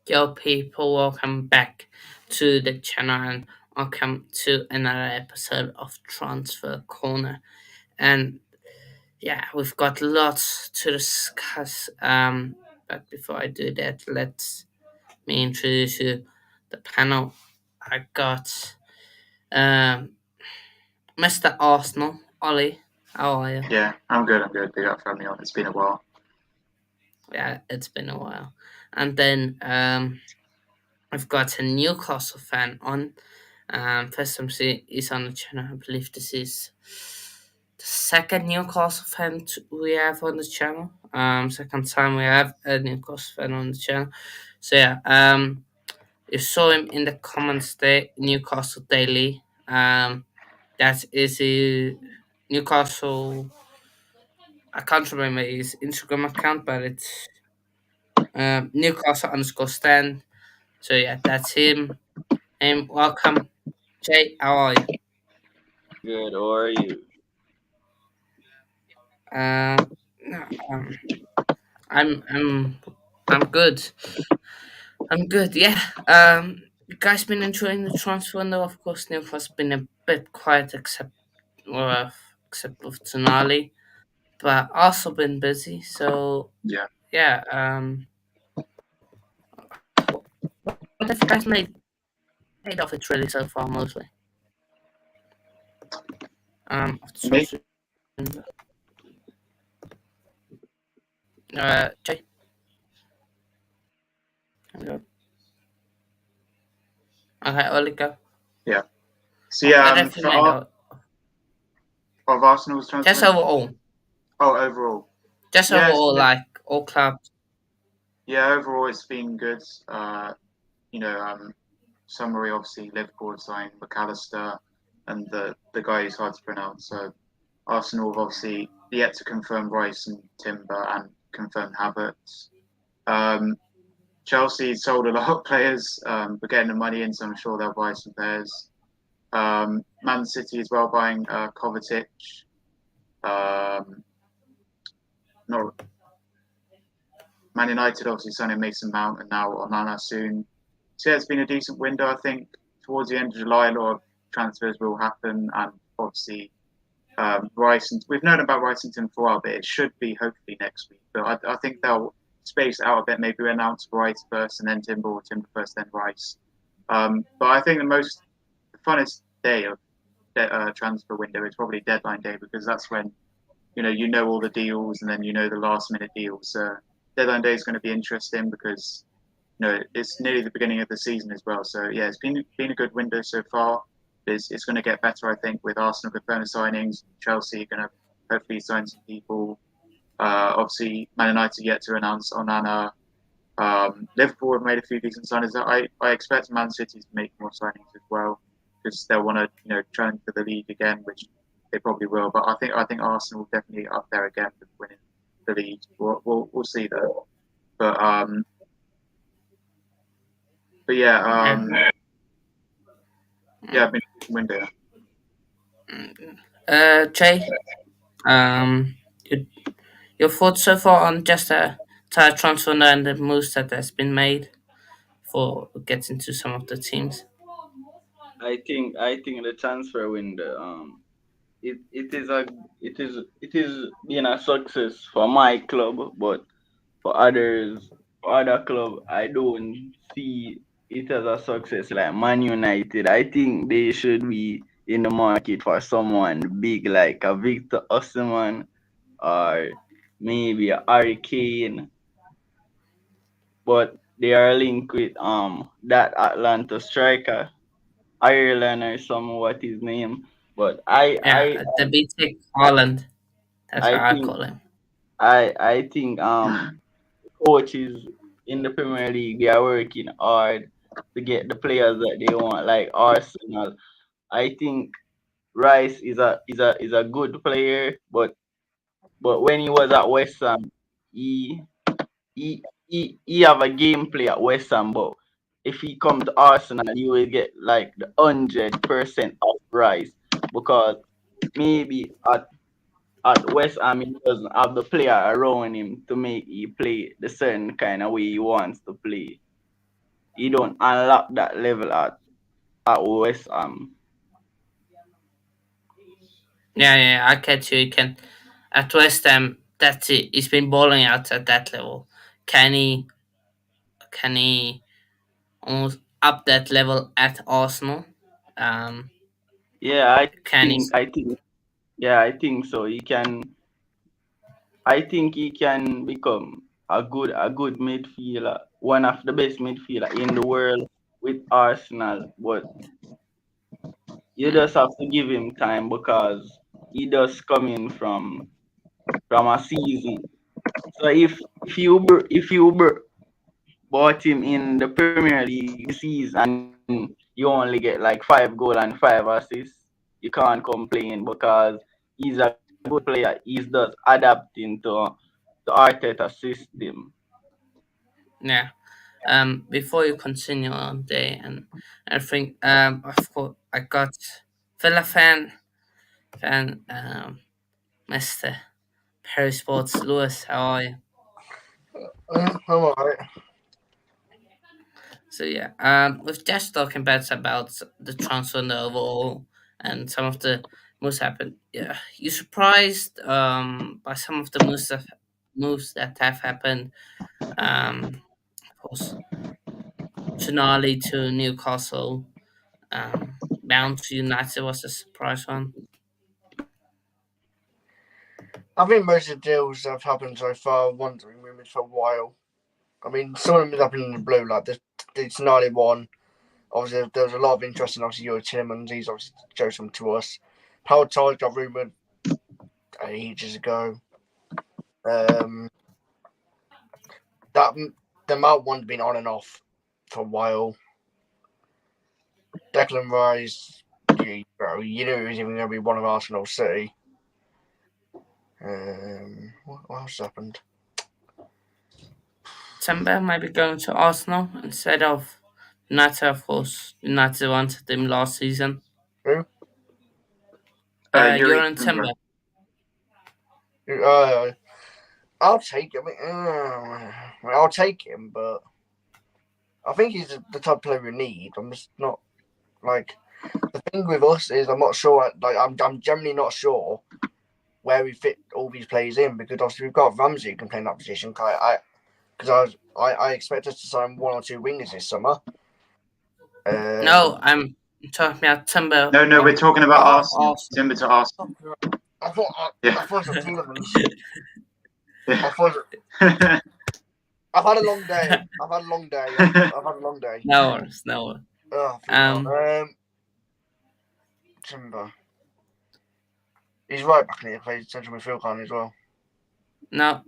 Yo, people, welcome back to the channel and welcome to another episode of Transfer Corner. And yeah, we've got lots to discuss. But before I do that, let me introduce you the panel. I got um, Mr. Arsenal, Ollie. How are you? Yeah, I'm good. I'm good. Big up for having me on. It's been a while. Yeah, it's been a while. And then I've got a Newcastle fan on. First time he's on the channel. I believe this is the second Newcastle fan we have on the channel. Second time we have a Newcastle fan on the channel. So yeah, you saw him in the comments there, Newcastle Daily. That is a Newcastle. I can't remember his Instagram account, but it's Newcastle underscore stand. So yeah, that's him. And welcome, Jay. How are you? Good, how are you? No, I'm I'm good. I'm good. Yeah. You guys been enjoying the transfer window? Of course, Newcastle's been a bit quiet, well, except with Tonali, but also been busy. So Yeah. yeah. What have you guys made of it really so far? Mostly. Of the Me? transfer window. Jay. Hello. Okay, Oli, go. Yeah. So What yeah, have you made of? of Arsenal's Just transfer. overall. Oh, overall. Just Yeah, overall, like all clubs. yeah. Overall, it's been good. You know, summary obviously Liverpool signed McAllister and the guy who's hard to pronounce. So Arsenal have obviously yet to confirm Rice and Timber and confirm Havertz. Um, Chelsea sold a lot of players. We're getting the money in, so I'm sure they'll buy some players. Man City as well buying Kovacic. Um, not Man United obviously signing Mason Mount and now Onana soon. So yeah, it's been a decent window. I think towards the end of July, a lot of transfers will happen, and obviously Rice. And we've known about Ricington for a while, but it should be hopefully next week. But I think they'll space it out a bit. Maybe we announce Rice first and then Timber, or Timber first then Rice. But I think the funnest day of transfer window is probably deadline day because that's when you know all the deals and then you know the last minute deals. Deadline day is going to be interesting because it's nearly the beginning of the season as well. So yeah, it's been a good window so far. It's going to get better, I think, with Arsenal confirming signings. Chelsea are going to hopefully sign some people. Obviously, Man United yet to announce Onana. Liverpool have made a few decent signings. I expect Man City to make more signings as well because they'll want to challenge for the league again, which they probably will. But I think Arsenal will definitely up there again with winning the league. We'll see though. But yeah, I've been window. Jay, um, your, your thoughts so far on just the entire transfer and the moves that has been made for getting to some of the teams? I think the transfer window it is a it is been a success for my club, but for other club I don't see it as a success like Man United. I think they should be in the market for someone big like a Victor Osimhen or maybe a Harry Kane, but they are linked with that Atlanta striker Ireland or some what his name. But Yeah, the BT Holland. That's I how I think call him. I think coaches in the Premier League they are working hard to get the players that they want, like Arsenal. I think Rice is a good player, but when he was at West Ham, he he have a gameplay at West Ham, but if he come to Arsenal, he will get like the 100% of Rice because maybe at West Ham he doesn't have the player around him to make he play the certain kind of way he wants to play. he don't unlock that level at West Ham. Yeah, I get you. He can at West Ham. That's it. He's been balling out at that level. Can he? Can he almost up that level at Arsenal? Um, Yeah, can he? I think so. I think he can become a good midfielder, one of the best midfielder in the world with Arsenal. But you Mm, just have to give him time because he does come in from a season. So if you bought him in the Premier League this season and you only get like 5 goal and 5 assists, you can't complain because he's a good player. He's just adapting to Arteta's system. yeah. Before you continue on day, and I think of course I got Villa fan Mister Perry Sports Lewis. How are you? I'm alright. So yeah, we've just talking about the transfer and the overall and some of the moves happened. Yeah, you surprised by some of the moves that have happened. Of course, Tonali to Newcastle, Mount to United was a surprise one. I think most of the deals that have happened so far, ones that have been rumoured for a while. I mean, some of them have happened in the blue, like the 91. Obviously, there was a lot of interest in obviously Euro Tillemans. He's obviously showed some to us. Power Ties got rumoured ages ago. Um, that the Mount one's been on and off for a while. Declan Rice, bro, you knew he was even going to be one of Arsenal City. What else happened? Timber might be going to Arsenal instead of United. Of course, United wanted him last season. Who? You're Yuri in Timber. Timber. I'll take him. I'll take him, but I think he's the type of player we need. I'm just not like the thing with us is I'm not sure. Like I'm generally not sure where we fit all these players in because obviously we've got Ramsey who can play in that position. I expect us to sign one or two wingers this summer. No, I'm talking about Timber No, we're on talking about Arsenal. Arsenal. Timber to Arsenal. I Yeah. thought it was Tielemans. Yeah. I thought I've had a long day. I've had a long day. I've had a long day. No worries, no worries. Oh, Um, Timber. He's right back in here. Plays central midfield can as well. no,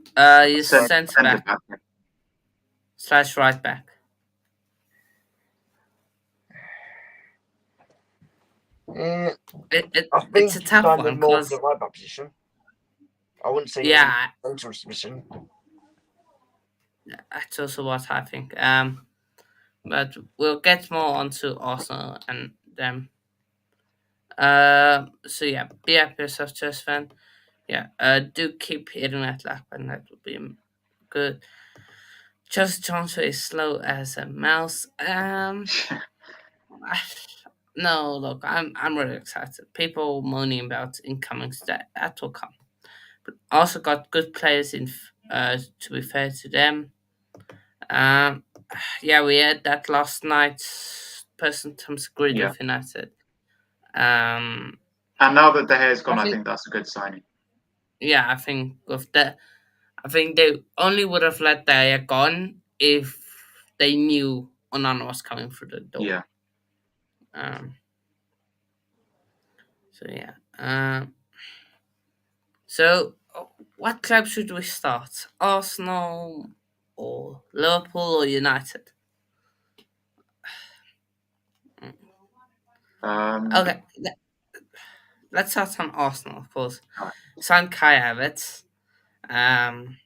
he's Right. centre Centre back back. slash right back. Mm, It I it's think a he's tough kind of one more for because the right back position. I wouldn't say he's in yeah, the central position. that's also what I think. But we'll get more onto Arsenal and them. So yeah, be happy yourself, Chess fan. Yeah, do keep hitting that like button. That would be good. Just transfer is slow as a mouse. No, look, I'm really excited. People moaning about incomings that will come. But also got good players in. To be fair to them, um, yeah, we had that last night. Person Tom's agreed Yeah. with United. Um, And now that the hair's I gone, I think think that's a good signing. yeah, I think with that, I think they only would have let Daya gone if they knew Onana was coming through the door. Yeah. Um, so yeah. So what club should we start? Arsenal or Liverpool or United? Um, Okay, let's start on Arsenal, of course. Alright. Signed Kai Havertz, um,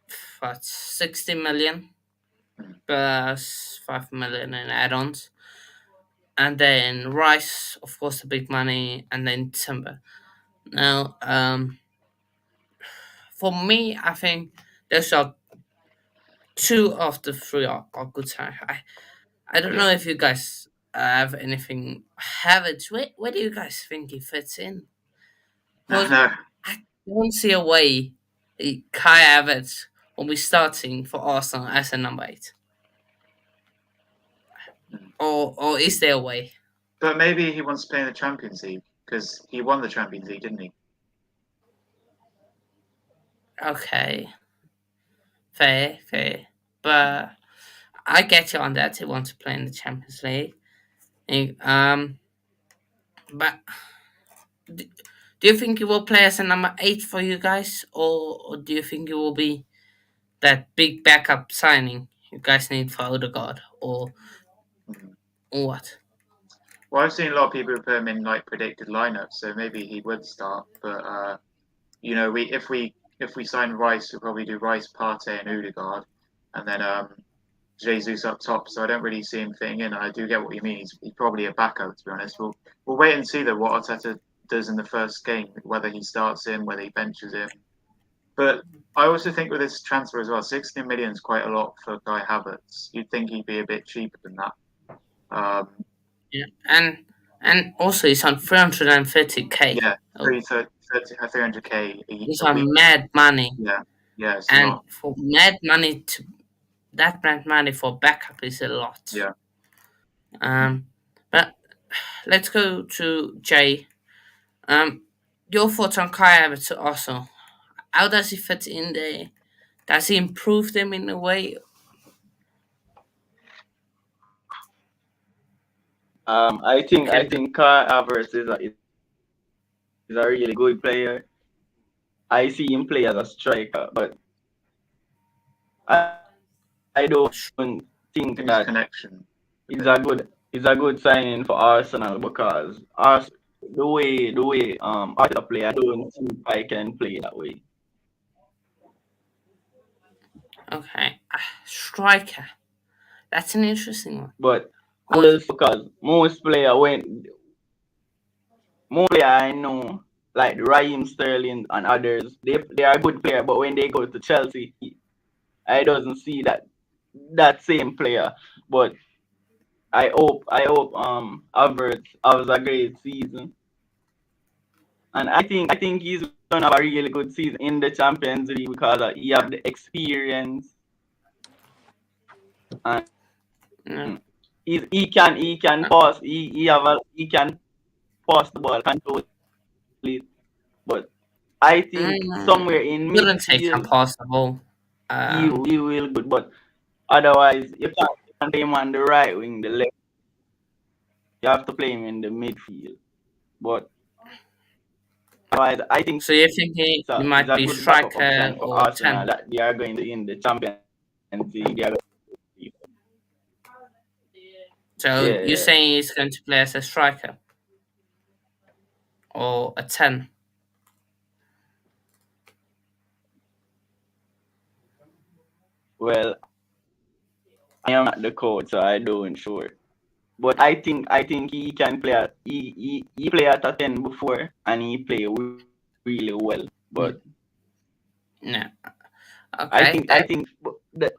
for 60 million plus 5 million in add-ons, and then Rice, of course, the big money, and then Timber. Now, for me, I think those are two of the three are good signs. I don't Yeah. know if you guys have anything. Havertz, where do you guys think he fits in? No, Because no. I don't see a way Kai Havertz will be starting for Arsenal as a number 8. Mm. Or is there a way? But maybe he wants to play in the Champions League because he won the Champions League, didn't he? Okay, fair, fair. But I get you on that. He wants to play in the Champions League. But do, do you think he will play as a number 8 for you guys? Or do you think he will be that big backup signing you guys need for Odegaard? Mm. Or what? Well, I've seen a lot of people put him in like predicted lineups, so maybe he would start. But we if we sign Rice, we'll probably do Rice, Partey, and Odegaard, and then Jesus up top. So I don't really see him fitting in. I do get what you mean. He's probably a backup, to be honest. We'll wait and see though what Arteta does in the first game, whether he starts him, whether he benches him. But I also think with this transfer as well, 16 million is quite a lot for Kai Havertz. You'd think he'd be a bit cheaper than that. Um, Yeah, and also he's on 330k. yeah, Oh, 300k he's a week. on mad money, Yeah, yeah, it's a and lot. for mad money to that mad money for backup is a lot. Yeah. But let's go to Jay. Um, your thoughts on Kai Havertz also? How does he fit in there? Does he improve them in a way? I Okay, think Kai Havertz is a really good player. I see him play as a striker, but I don't I think think it's that connection. is a good signing for Arsenal because the way Arteta play, I don't think I can play that way. okay. Striker. That's an interesting one. But Who is? because most player I know like Raheem Sterling and others, they are good player, but when they go to Chelsea, I doesn't see that same player. But I hope Havertz has a great season, and I think he's gonna have a really good season in the Champions League because he have the experience and No. he can pass he can pass the ball, control it, but I think somewhere in Wouldn't say midfield impossible. he will good, but otherwise you can't play him on the right wing, the left. You have to play him in the midfield. But otherwise, I think So you think he it's might a be good backup striker option for or Arsenal 10? that they are going to in the Champions League. They are So yeah, you're yeah. saying he's going to play as a striker or a 10? Well, I am not the coach, so I don't sure. But I think he can play at he play at a 10 before and he play really well. Mm. But No. I Okay. think I think the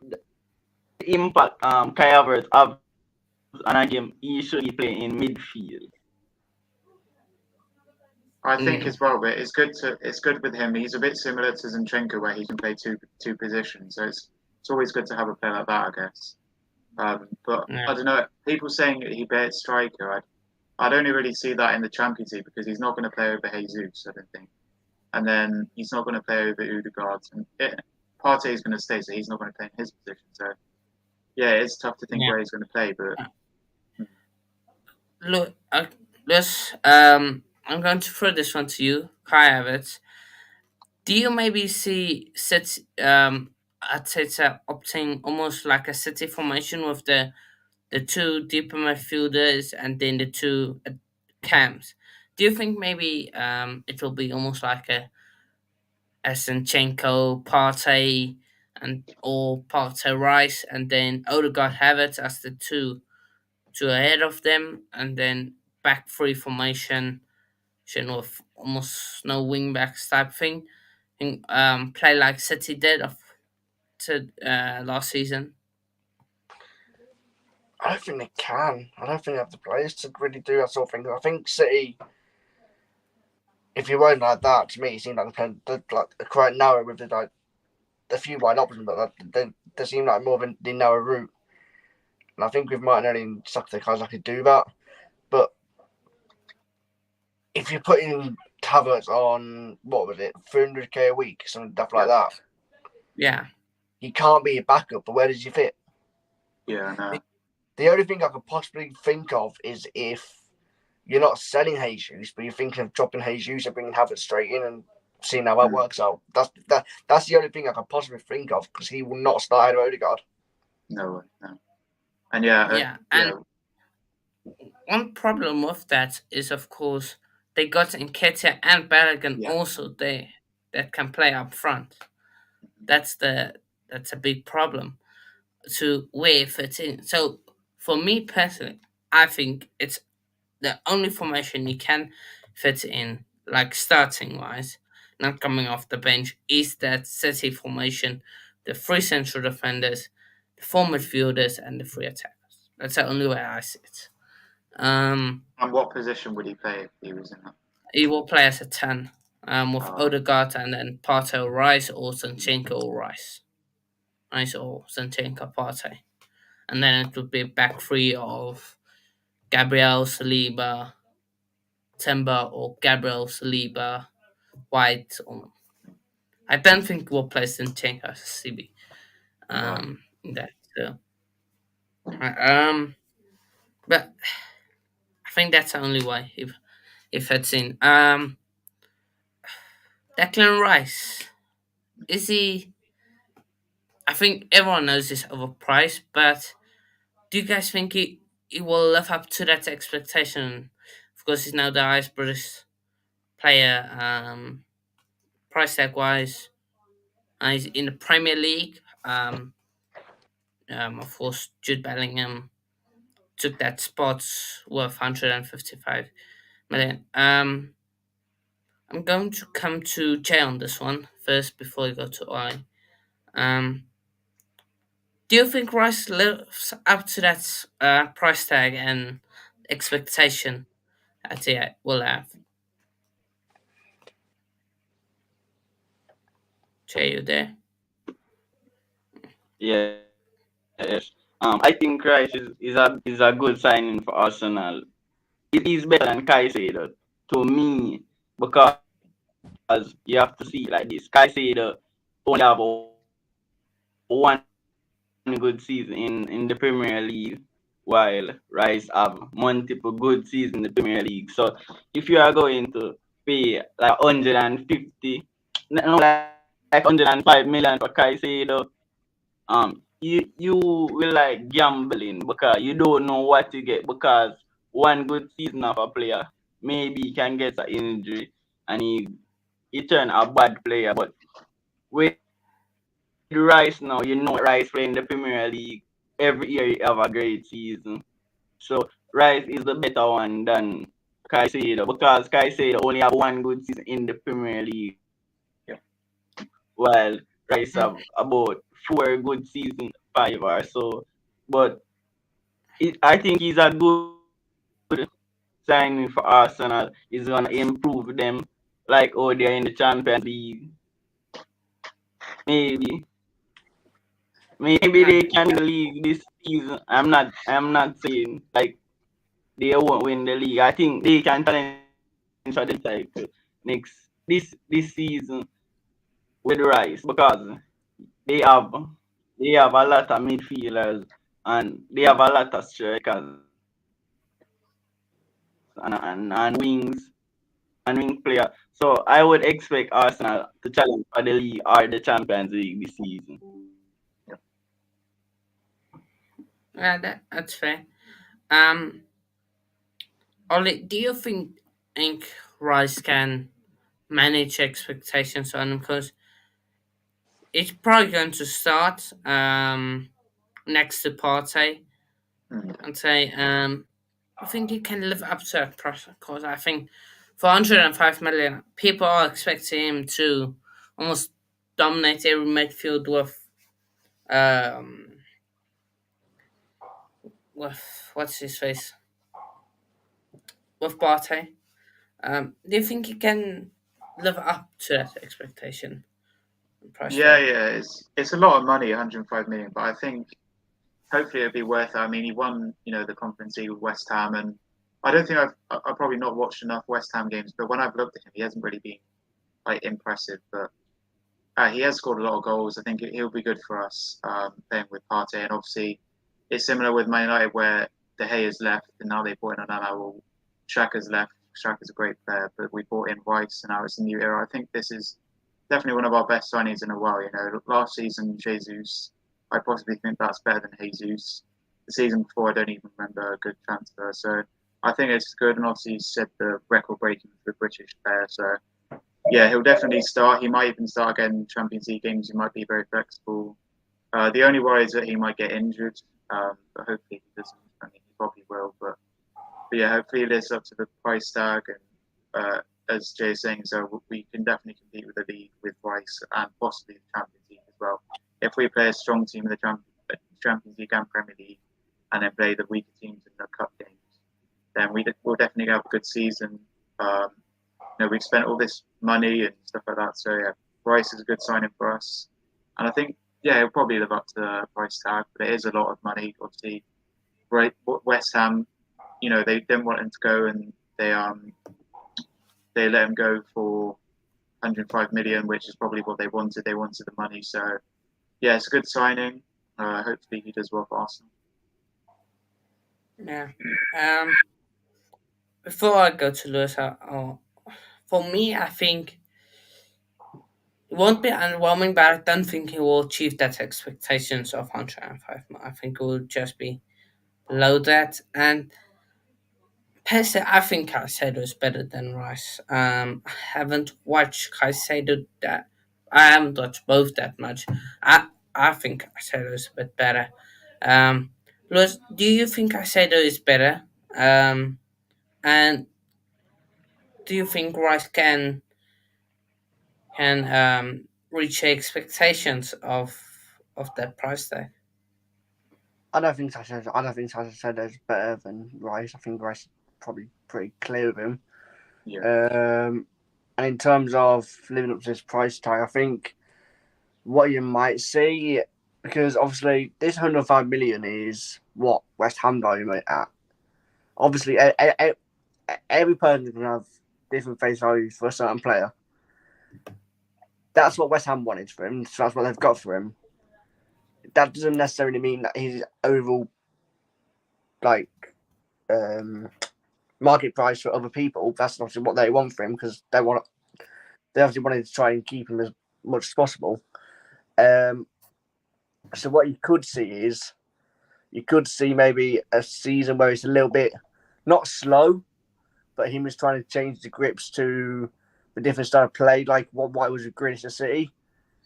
impact Kai Havertz have on a game he should be playing in midfield. I think Mm, as well, but it's good with him. He's a bit similar to Zinchenko where he can play two positions. So it's always good to have a player like that, I guess. But no. I don't know. People saying that he bears striker. I'd only really see that in the Champions League because he's not going to play over Jesus, I don't think. And then he's not going to play over Odegaard. And Partey is going to stay, so he's not going to play in his position. So yeah, it's tough to think Yeah. where he's going to play. But Look, let's. I'm going to throw this one to you, Kai Havertz. Do you maybe see Arteta opting almost like a city formation with the two deeper midfielders and then the two cams? Do you think maybe it will be almost like a Zinchenko, Partey, and or Partey Rice, and then Odegaard Havertz as the two ahead of them, and then back three formation, with almost no wing backs type thing, and play like City did last season. I don't think they can. I don't think they have the players to really do that sort of thing. I think City, if you weren't like that, to me, it seemed like they're like quite narrow with the like a few wide options, but they seem like more of the narrow route. And I think with Martinelli and Saka, I could do that. But if you're putting Havertz on, what was it, 300k a week, something stuff like that, Yeah, he can't be a backup, but where does he fit? Yeah, no. The only thing I could possibly think of is if you're not selling Jesus, but you're thinking of dropping Jesus and bringing Havertz straight in and seeing how that works out. That's the only thing I could possibly think of, because he will not start ahead of Odegaard. No way, no. And yeah, yeah. And one problem with that is, of course, they got Nketiah and Bergen Yeah. also there that can play up front. That's a big problem to where it fits in. So for me personally, I think it's the only formation you can fit in, like starting wise, not coming off the bench, is that City formation, the three central defenders, the four midfielders, and the three attackers. That's the only way I see it. and what position would he play if he was in that? He will play as a 10, with Uh, Odegaard and then Partey or Rice, or Zinchenko or Rice. Rice or Zinchenko, Partey. And then it would be a back three of Gabriel, Saliba, Timber, or Gabriel, Saliba, White. I don't think we'll play Zinchenko as a CB. right. In that. So, um, but I think that's the only way if it's in. Declan Rice, is he? I think everyone knows he's overpriced, but do you guys think he will live up to that expectation? Of course, he's now the highest British player, price tag wise. He's in the Premier League. Of course, Jude Bellingham took that spot worth 155 million. I'm going to come to Jay on this one first before I go to I. Um, do you think Rice lives up to that price tag and expectation that he will have? Jay, you there? Yes. I think Rice is a good signing for Arsenal. It is better than Caicedo to me, because you have to see it like this. Caicedo only have one good season in the Premier League, while Rice have multiple good seasons in the Premier League. So if you are going to pay like 150, no, like 105 million for Caicedo, you will like gambling, because you don't know what you get, because one good season of a player, maybe he can get an injury and he turn a bad player. But with Rice now, Rice playing the Premier League every year, he have a great season. So Rice is the better one than Caicedo, because Caicedo only have one good season in the Premier League, while Rice Mm, have about four good seasons, five or so. But I think he's a good signing for Arsenal. He's gonna improve them, like they're in the Champions League. Maybe maybe uh, they can win the league this season. I'm not saying like they won't win the league. I think they can challenge for the title this season with Rice, because they have they have a lot of midfielders, and they have a lot of strikers and wing player. So I would expect Arsenal to challenge for the league or the Champions League this season. yeah, that's fair. Um, Ollie, do you think Rice can manage expectations on him? Because it's probably going to start next to Partey. Mm. I'd say I think he can live up to that pressure, because I think for 105 million, people are expecting him to almost dominate every midfield um, with what's his face with Partey. Do you think he can live up to that expectation and price Yeah, tag? yeah, it's a lot of money, 105 million, but I think hopefully it'll be worth it. I mean, he won, the Conference League with West Ham, and I don't think I've probably not watched enough West Ham games, but when I've looked at him, he hasn't really been like impressive. But he has scored a lot of goals. I think he'll be good for us playing with Partey, and obviously it's similar with Man United where De Gea has left, and now they brought in Onana. Well, Xhaka's left. Xhaka's a great player, but we brought in Rice, and now it's a new era. I think this is definitely one of our best signings in a while. Last season Jesus, I possibly think that's better than Jesus. The season before, I don't even remember a good transfer. So I think it's good, and obviously he set the record breaking for the British player. So yeah, he'll definitely start. He might even start again in Champions League games. He might be very flexible. The only worry is that he might get injured, but hopefully he doesn't. I mean, he probably will, but yeah, hopefully he lives up to the price tag. And as Jay is saying, so we can definitely compete with the league with Rice and possibly the Champions League as well. If we play a strong team in the Champions League and Premier League, and then play the weaker teams in the cup games, then we'll definitely have a good season. Um, we've spent all this money and stuff like that. So yeah, Rice is a good signing for us, and I think yeah, he'll probably live up to the price tag, but it is a lot of money. Obviously, right, West Ham, they didn't want him to go, and they let him go for 105 million, which is probably what they wanted. They wanted the money, so yeah, it's a good signing. Hopefully, he does well for Arsenal. Yeah. Um, Before I go to Lewis, for me, I think it won't be underwhelming, but I don't think he will achieve that expectations of 105. I think it will just be below that. And personally, I think Caicedo is better than Rice. I haven't watched Caicedo that. I haven't watched both that much. I think Caicedo is a bit better. Um, Lewis, do you think Caicedo is better? And do you think Rice can reach expectations of that price tag? I don't think Sasha is better than Rice. I think Rice is probably pretty clear with him. Yeah, And in terms of living up to this price tag, I think what you might see, because obviously this 105 million is what West Ham value it at. Obviously, every person can have different face values for a certain player. That's what West Ham wanted for him. So that's what they've got for him. That doesn't necessarily mean that his overall like um, market price for other people. That's obviously what they want for him because they obviously wanted to try and keep him as much as possible. Um, so what you could see is you could see maybe a season where it's a little bit not slow, but him was trying to change the grips to the different style of play, like what it was with Greenwich City.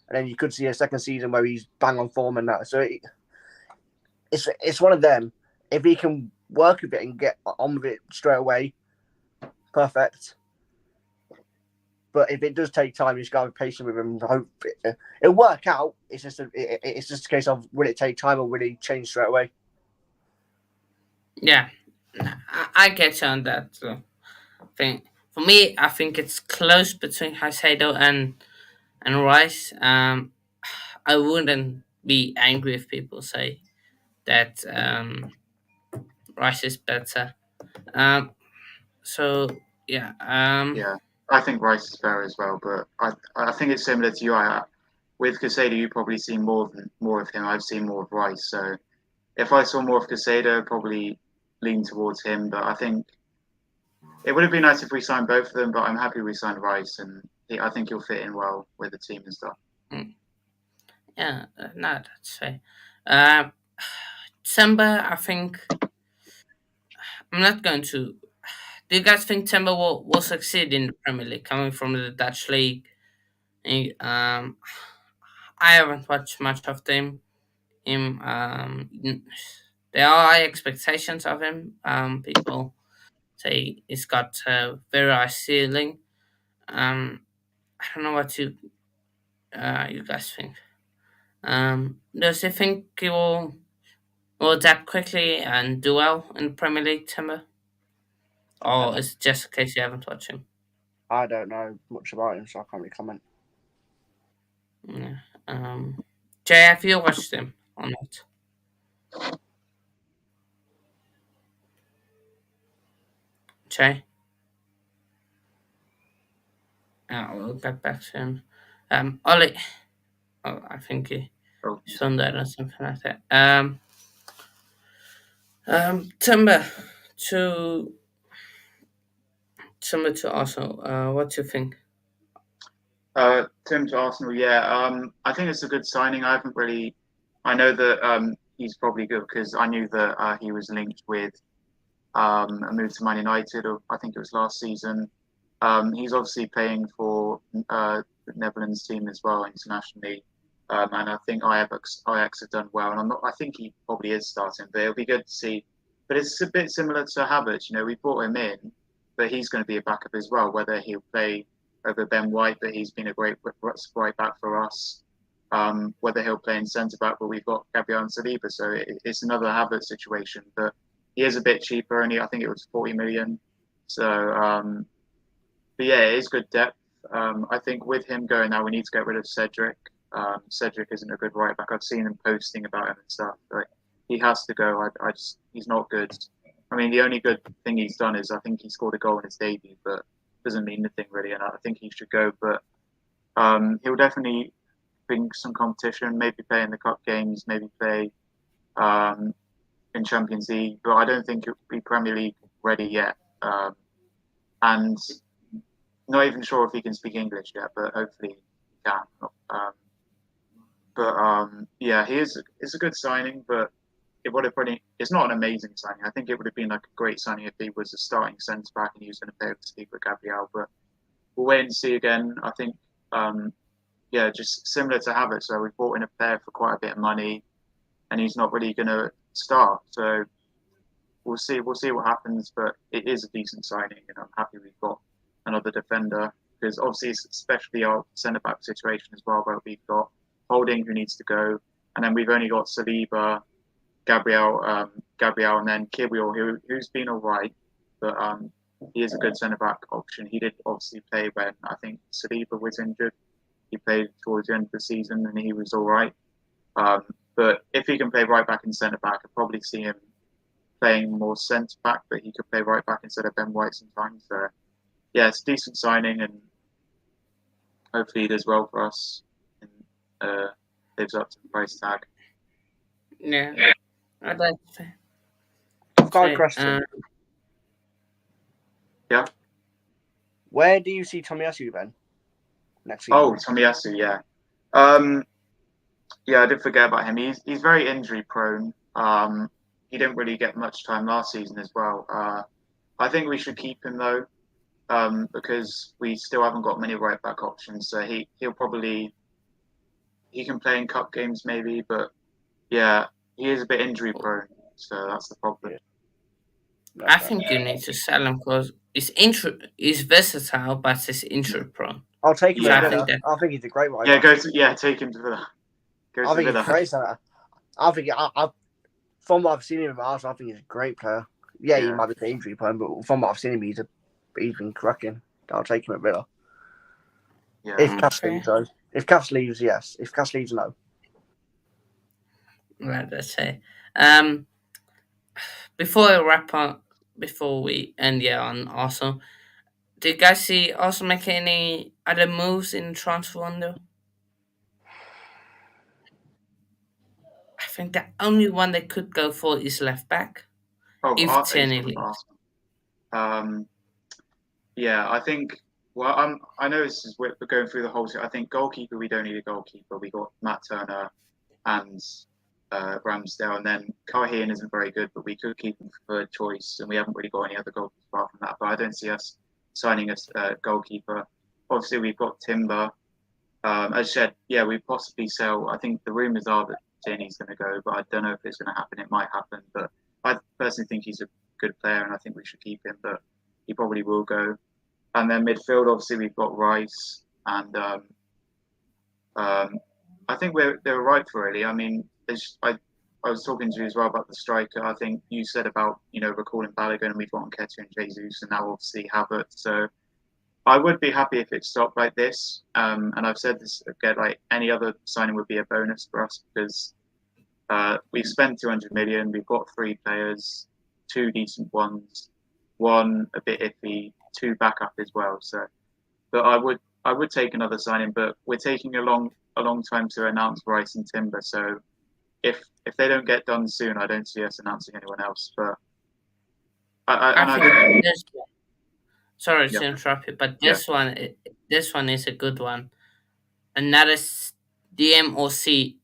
And then you could see a second season where he's bang on form and that. So it's one of them. If he can work with it and get on with it straight away, perfect. But if it does take time, you just got to be patient with him. Hope it'll work out. It's just a case of will it take time or will he change straight away? Yeah, I get you on that. So, think for me, I think it's close between Caicedo and Rice. I wouldn't be angry if people say that Rice is better. Um, so yeah, yeah. I think Rice is fair as well, but I think it's similar to you. With Casado, you probably see more of him. I've seen more of Rice. So if I saw more of Casado, I'd probably lean towards him. But I think it would have been nice if we signed both of them. But I'm happy we signed Rice, and I think he'll fit in well with the team and stuff. mm, yeah, no, that's fair. Um, December, I think I'm not going to. Do you guys think Timber will succeed in the Premier League, coming from the Dutch league? I haven't watched much of them. Him, there are high expectations of him. People say he's got a very high ceiling. I don't know what you guys think. Does he think he will? Will adapt quickly and do well in the Premier League, Timber? I Or don't, is it just a case you haven't watched him? I don't know much about him, so I can't really comment. Yeah. Jay, have you watched him or not? Jay? We'll get back to him. Ollie. Oh, I think Oh, he's on there or something like that. Timber to Timber to Arsenal. What do you think? Tim to Arsenal, yeah. I think it's a good signing. I haven't really. I know that he's probably good because I knew that he was linked with a move to Man United, or I think it was last season. He's obviously playing for the Netherlands team as well internationally, and I think Ajax have done well. And I'm not. I think he probably is starting, but it'll be good to see. But it's a bit similar to Havertz. We brought him in, but he's going to be a backup as well. Whether he'll play over Ben White, but he's been a great right back for us. Whether he'll play in centre back, but we've got Gabriel and Saliba, so it's another Havertz situation. But he is a bit cheaper, only I think it was 40 million. So, but yeah, it is good depth. I think with him going now, we need to get rid of Cedric. Cedric isn't a good right back. I've seen him posting about him and stuff. But he has to go. He's not good. I mean, the only good thing he's done is I think he scored a goal in his debut, but doesn't mean anything really. And I think he should go. But he'll definitely bring some competition. Maybe play in the cup games. Maybe play in Champions League. But I don't think he'll be Premier League ready yet. And not even sure if he can speak English yet, but hopefully he can. Yeah, it's a good signing, but it would have probably it's not an amazing signing. I think it would have been like a great signing if he was a starting centre back and he was going to play with Steve with Gabriel. But we'll wait and see again. I think yeah, just similar to Havertz. So we brought in a player for quite a bit of money, and he's not really going to start. So we'll see. We'll see what happens. But it is a decent signing, and I'm happy we've got another defender because obviously, it's especially our centre back situation as well, where we've got Holding who needs to go, and then we've only got Saliba, Gabriel, and then Kiwior, who's been all right, but he is a good centre back option. He did obviously play when I think Saliba was injured. He played towards the end of the season, and he was all right. But if he can play right back and centre back, I'd probably see him playing more centre back, but he could play right back instead of Ben White sometimes. So yeah, it's a decent signing, and hopefully he does well for us and lives up to the price tag. Yeah, I'd like to say. I've got a question. Yeah. Where do you see Tomiyasu then next season? Oh, Tomiyasu, yeah. Yeah, I did forget about him. He's very injury prone. He didn't really get much time last season as well. I think we should keep him though, because we still haven't got many right back options. So he can play in cup games maybe, but yeah, he is a bit injury prone. So that's the problem. I think you need to sell him because he's versatile, but he's injury prone. I'll take him Yeah, to I Villa. think I think he's a great right Yeah, back. take him to Villa. I think he's a great centre. I think from what I've seen him at Arsenal, I think he's a great player. Yeah, he might be injury prone, but from what I've seen him, he's been cracking. I'll take him at Villa. Yeah. If Cass leaves, though. If Cass leaves, yes. If Cass leaves, no. Right, let's say. Before I wrap up, before we end on Arsenal, did you guys see Arsenal make any other moves in the transfer window? I think the only one they could go for is left back. If Tierney leaves. Yeah, I think. Well, I know we're going through the whole. I think goalkeeper. We don't need a goalkeeper. We got Matt Turner and Ramsdale, and then Carhean isn't very good, but we could keep him for third choice, and we haven't really got any other goalkeepers apart from that. But I don't see us signing a goalkeeper. Obviously, we've got Timber. As I said, yeah, we possibly sell. I think the rumours are that Tierney's going to go, but I don't know if it's going to happen. It might happen, but I personally think he's a good player, and I think we should keep him. But he probably will go. And then midfield, obviously, we've got Rice, and I think they're right for really. I mean, I was talking to you as well about the striker. I think you said about recalling Balogun, and we've got Nketiah and Jesus, and now obviously Havertz. So I would be happy if it stopped like this. And I've said this again, like any other signing would be a bonus for us because we've spent 200 million. We've got 3 players, 2 decent ones, 1 a bit iffy, 2 backup as well. So, but I would take another signing, but we're taking a long time to announce Rice and Timber. So if they don't get done soon, I don't see us announcing anyone else. But I think this one, sorry Yeah. to interrupt you, but Yeah. this one is a good one. Another DM or CM.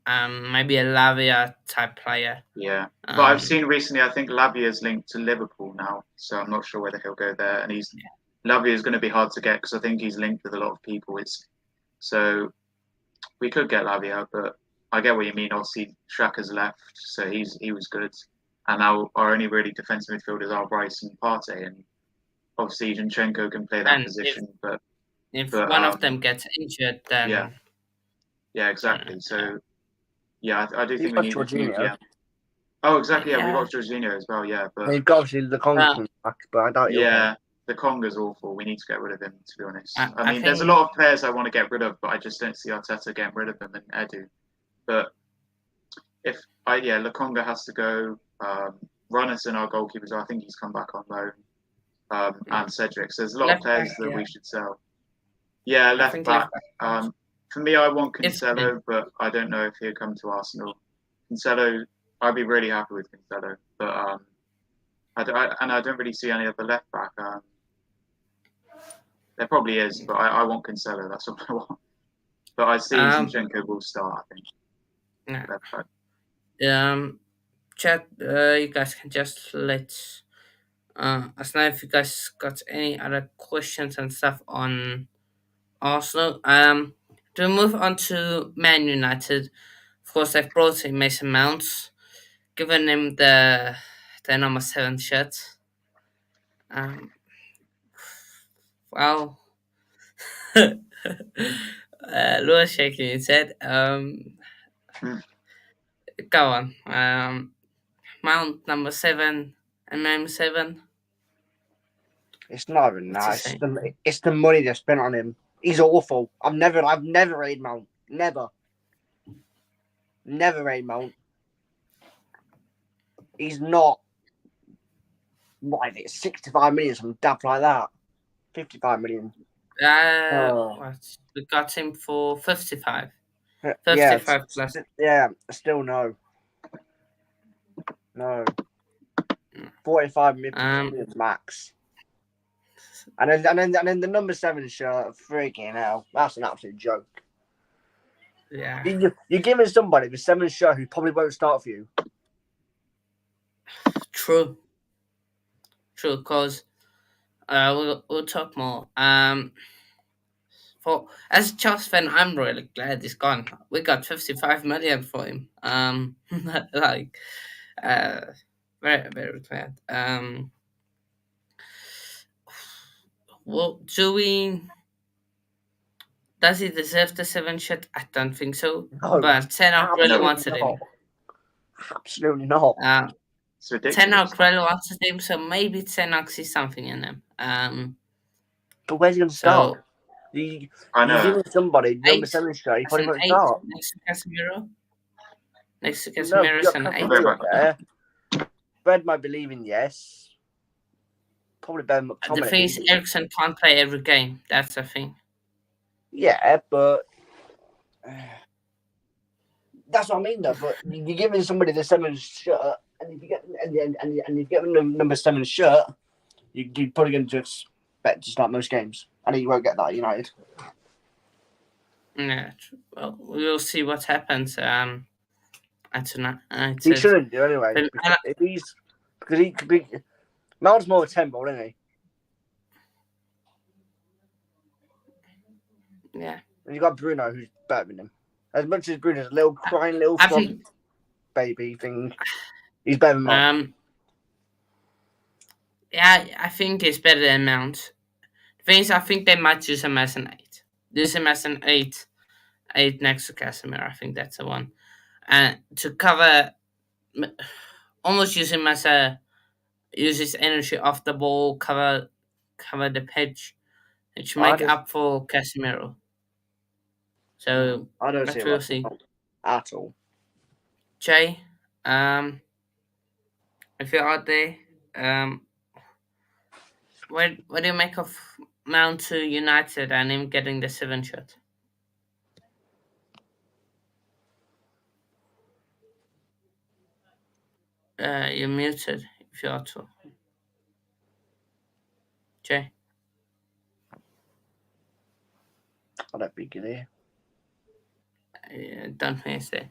Maybe a Lavia type player. Yeah, but I've seen recently. I think Lavia is linked to Liverpool now, so I'm not sure whether he'll go there. And Lavia is going to be hard to get because I think he's linked with a lot of people. So we could get Lavia, but I get what you mean. Obviously, Shaka's left, so he was good, and now our only really defensive midfielders are Rice and Partey, and obviously Zinchenko can play that And position. if but one of them gets injured, then yeah, exactly. So yeah, I do He's think we got need a new Jorginho. DM. Oh, exactly. Yeah, we Yeah. got Jorginho as well. Yeah, but He's got obviously the Congo back, but I doubt he'll yeah, the Conga's awful. We need to get rid of him, to be honest. I I mean, there's a think- lot of players I want to get rid of, but I just don't see Arteta getting rid of them and Edu. But Lokonga has to go. Runners and our goalkeepers, I think he's come back on loan. And Cedric. So there's a lot of Left players back, that yeah. we should sell. Yeah, I left think back. left back. For me, I want It's Cancelo, but I don't know if he'll come to Arsenal. Cancelo, I'd be really happy with Cancelo, but I don't really see any other left back. There probably is, but I want Cancelo. That's what I want. But I see Zinchenko will start. I think. Yeah. Left back. Chat. You guys can just let us know if you guys got any other questions and stuff on Arsenal. To move on to Man United, of course they've brought in Mason Mount, given him the number 7 shirt. Well, Lewis shaking his head. Go on. Mount number 7 and number 7. It's not even What's that. he It's the money they spent on him. He's awful. I've never rated Mount. Never rated Mount. He's not like it's 65 million, some daft like that. 55 million. What? We got him for 55. 55 Yeah, plus. yeah, still no. 45 million max. And then the number 7 shirt, freaking hell, that's an absolute joke. Yeah. You're giving somebody the 7 shirt who probably won't start for you. True, because we'll talk more. For as a Chelsea fan, I'm really glad he's gone. We got 55 million for him. Like, very very glad. Well, does he deserve the 7 shot? I don't think so. No, but Ten Hag really wanted him. Absolutely not. It's ridiculous. Ten Hag really wanted him, so maybe Ten Hag sees something in him. But where's he going to start? I know. You're giving somebody number 7 shirt, he probably won't start. Next to Casemiro. Next to Casemiro is an 8. There. Fred might believe in yes. Probably Ben McTominay. The thing is, Eriksen can't play every game. That's the thing. Yeah, but that's what I mean, though. But you're giving somebody the 7 shirt, and if you get and you get them the number 7 shirt, you're probably going to expect to start most games. I know you won't get that at United. Yeah, well, we'll see what happens. Tonight. He shouldn't do anyway. Because he could be. Mount's more tempo, isn't he? Yeah. And you got Bruno, who's better than him. As much as Bruno's a little crying little baby thing, he's better than Mount. Yeah, I think he's better than Mount. The thing is, I think they might use him as an 8. Use him as an 8. 8 next to Casemiro. I think that's the one. And to cover, almost use him as a use his energy off the ball, cover the pitch, which I make just up for Casemiro. So I don't see let's him we'll see. at all. Jay, if you're out there, what do you make of Mount to United and him getting the 7 shot? You're muted if you're out. Jay, I don't think he's here. don't miss it.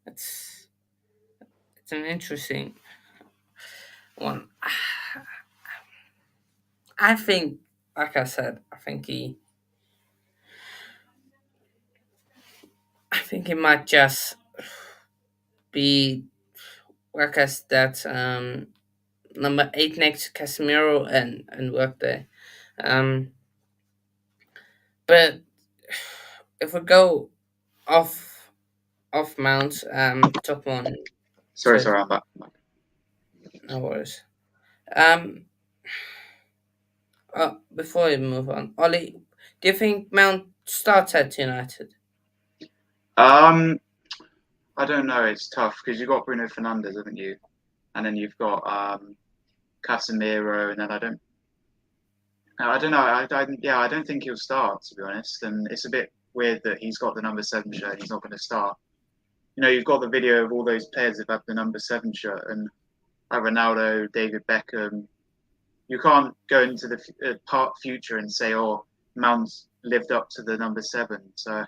It's an interesting one. I think, like I said, I think he might just be work as that number 8 next to Casemiro and work there. Um, but if we go off Mount, top one. Sorry, I'm back. No worries. Before we move on, Ollie, do you think Mount starts at United? I don't know. It's tough because you've got Bruno Fernandes, haven't you? And then you've got Casemiro, and then I don't know. I don't think he'll start, to be honest. And it's a bit weird that he's got the number 7 shirt and he's not going to start. You know, you've got the video of all those players that have the number 7 shirt, and Ronaldo, David Beckham. You can't go into the future and say, "Oh, Mount's lived up to the number 7." So,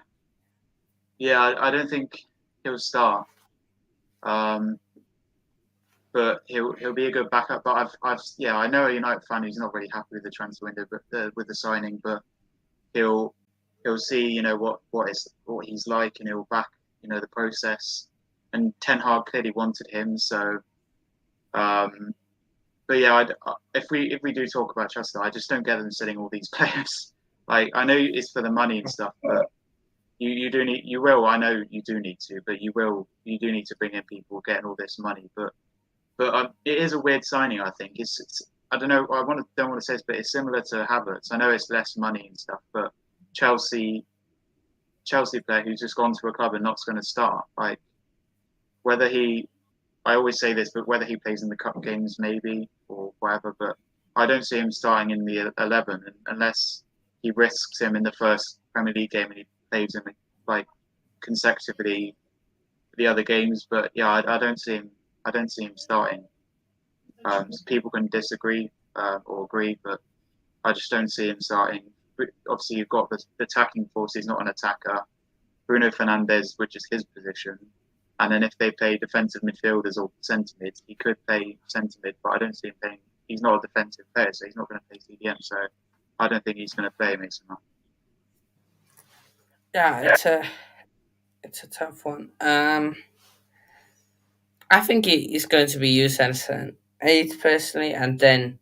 yeah, I don't think he'll start. But he'll be a good backup. But I know a United fan who's not really happy with the transfer window, but with the signing. But he'll see what he's like, and he'll back the process. And Ten Hag clearly wanted him, so. But yeah, if we do talk about Chelsea, I just don't get them selling all these players. Like, I know it's for the money and stuff, but you do need I know you do need to, but you do need to bring in people getting all this money. But it is a weird signing. I think it's I don't know. Don't want to say this, but it's similar to Havertz. I know it's less money and stuff, but Chelsea player who's just gone to a club and not going to start. Like, whether I always say this, but whether he plays in the cup games maybe or whatever, but I don't see him starting in the 11 unless he risks him in the first Premier League game and he plays him like consecutively the other games. But yeah, I don't see him starting. So people can disagree or agree, but I just don't see him starting. Obviously, you've got the attacking force. He's not an attacker. Bruno Fernandes, which is his position. And then if they play defensive midfielders or centre mid, he could play centre mid, but I don't see him playing. He's not a defensive player, so he's not going to play CDM. So I don't think he's going to play Mason Mount. Yeah, it's a tough one. I think he's going to be used as an 8 personally, and then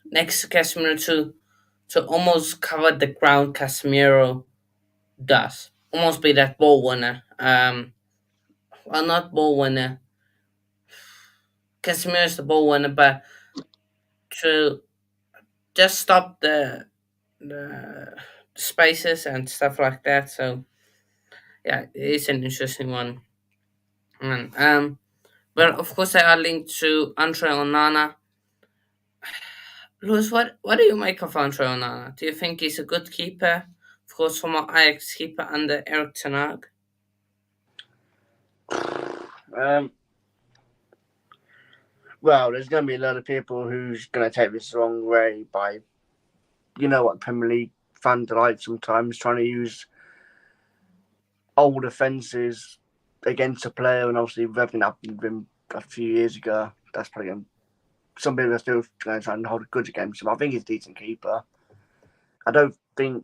next to Casemiro to almost cover the ground Casemiro does. Almost be that ball winner. Well, not ball winner. Casemiro's the ball winner, but to just stop the spaces and stuff like that. So yeah, it's an interesting one. And but of course they are linked to Andre Onana. Lewis, what do you make of Andre Onana? Do you think he's a good keeper? Of course, former Ajax keeper under Eric Ten Hag. Well, there's going to be a lot of people who's going to take this the wrong way by, what Premier League fans are like sometimes, trying to use old offences against a player, and obviously with everything happened with him a few years ago, that's probably going to, some people are still going to try and hold a grudge against him. I think he's a decent keeper. I don't think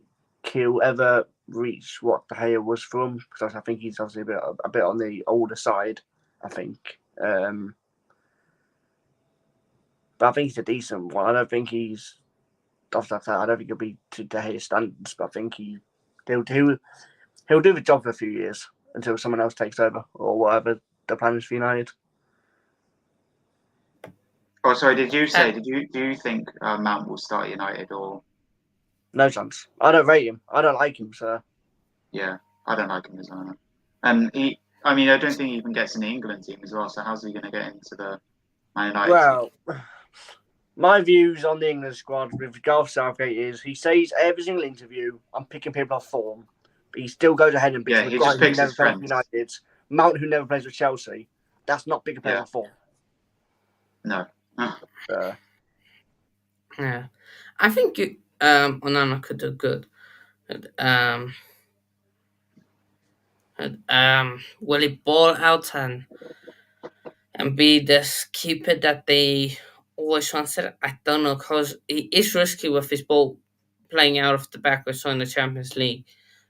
he'll ever reach what De Gea was from, because I think he's obviously a bit on the older side, I think. But I think he's a decent one. I don't think he's off that, I don't think he'll be to De Gea standards, but I think he'll do the job for a few years until someone else takes over or whatever the plan is for United. Oh, sorry. Did you say? Do you think Mount will start at United or? No chance. I don't rate him. I don't like him, so. Yeah, I don't like him as well. And I mean, I don't think he even gets in the England team as well. So how's he going to get into the Man United Well, team? my views on the England squad with Gareth Southgate is he says every single interview, I'm picking people off form, but he still goes ahead and picks Yeah, he just McGuire, who picks never his plays for friends. United, Mount, who never plays with Chelsea. That's not picking people off form. No. Yeah, I think Onana could do good. Will he ball out and be this keeper that they always wanted? I don't know, because he is risky with his ball playing out of the back. We saw in the Champions League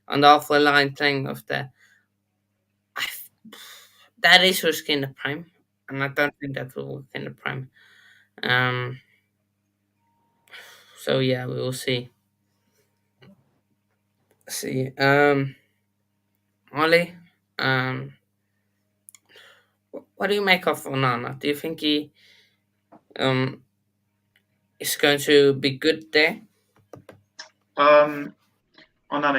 on the halfway line playing of the. That is risky in the prime, and I don't think that will work in the prime. So yeah, we will see. See, Ollie, what do you make of Onana? Do you think he um is going to be good there? Onana,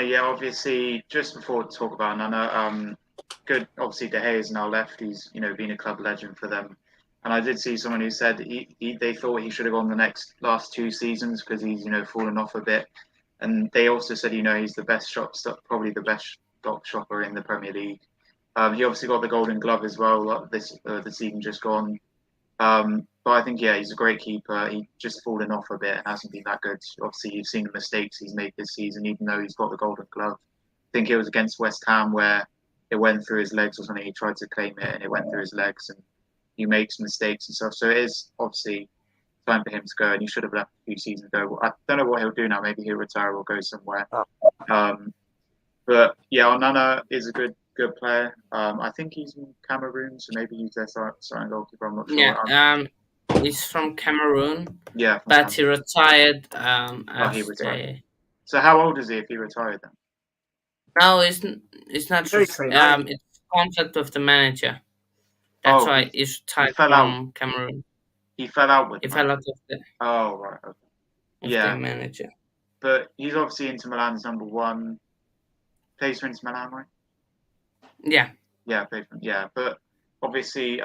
yeah, obviously, just before we talk about Onana, good. Obviously, De Gea is now left. He's been a club legend for them. And I did see someone who said they thought he should have gone the last 2 seasons because he's fallen off a bit. And they also said he's the best probably the best shot stopper in the Premier League. He obviously got the Golden Glove as well the season just gone. But I think he's a great keeper. He's just fallen off a bit and hasn't been that good. Obviously, you've seen the mistakes he's made this season, even though he's got the Golden Glove. I think it was against West Ham where it went through his legs or something. He tried to claim it and it went through his legs, and he makes mistakes and stuff. So it is obviously time for him to go, and he should have left a few seasons ago. I don't know what he'll do now. Maybe he'll retire or go somewhere. But yeah, Onana is a good player. I think he's in Cameroon, so maybe he's their starting goalkeeper. I'm not sure. Yeah, he's from Cameroon. Yeah, but he retired. He retired. So how old is he if he retired then? No, it's not. It's contract with the manager. That's why he's retired from Cameroon. He fell out with. He fell out of the. Oh right. Okay. The manager. But he's obviously Inter Milan's number one. Plays for Inter Milan, right? Yeah. Yeah, but obviously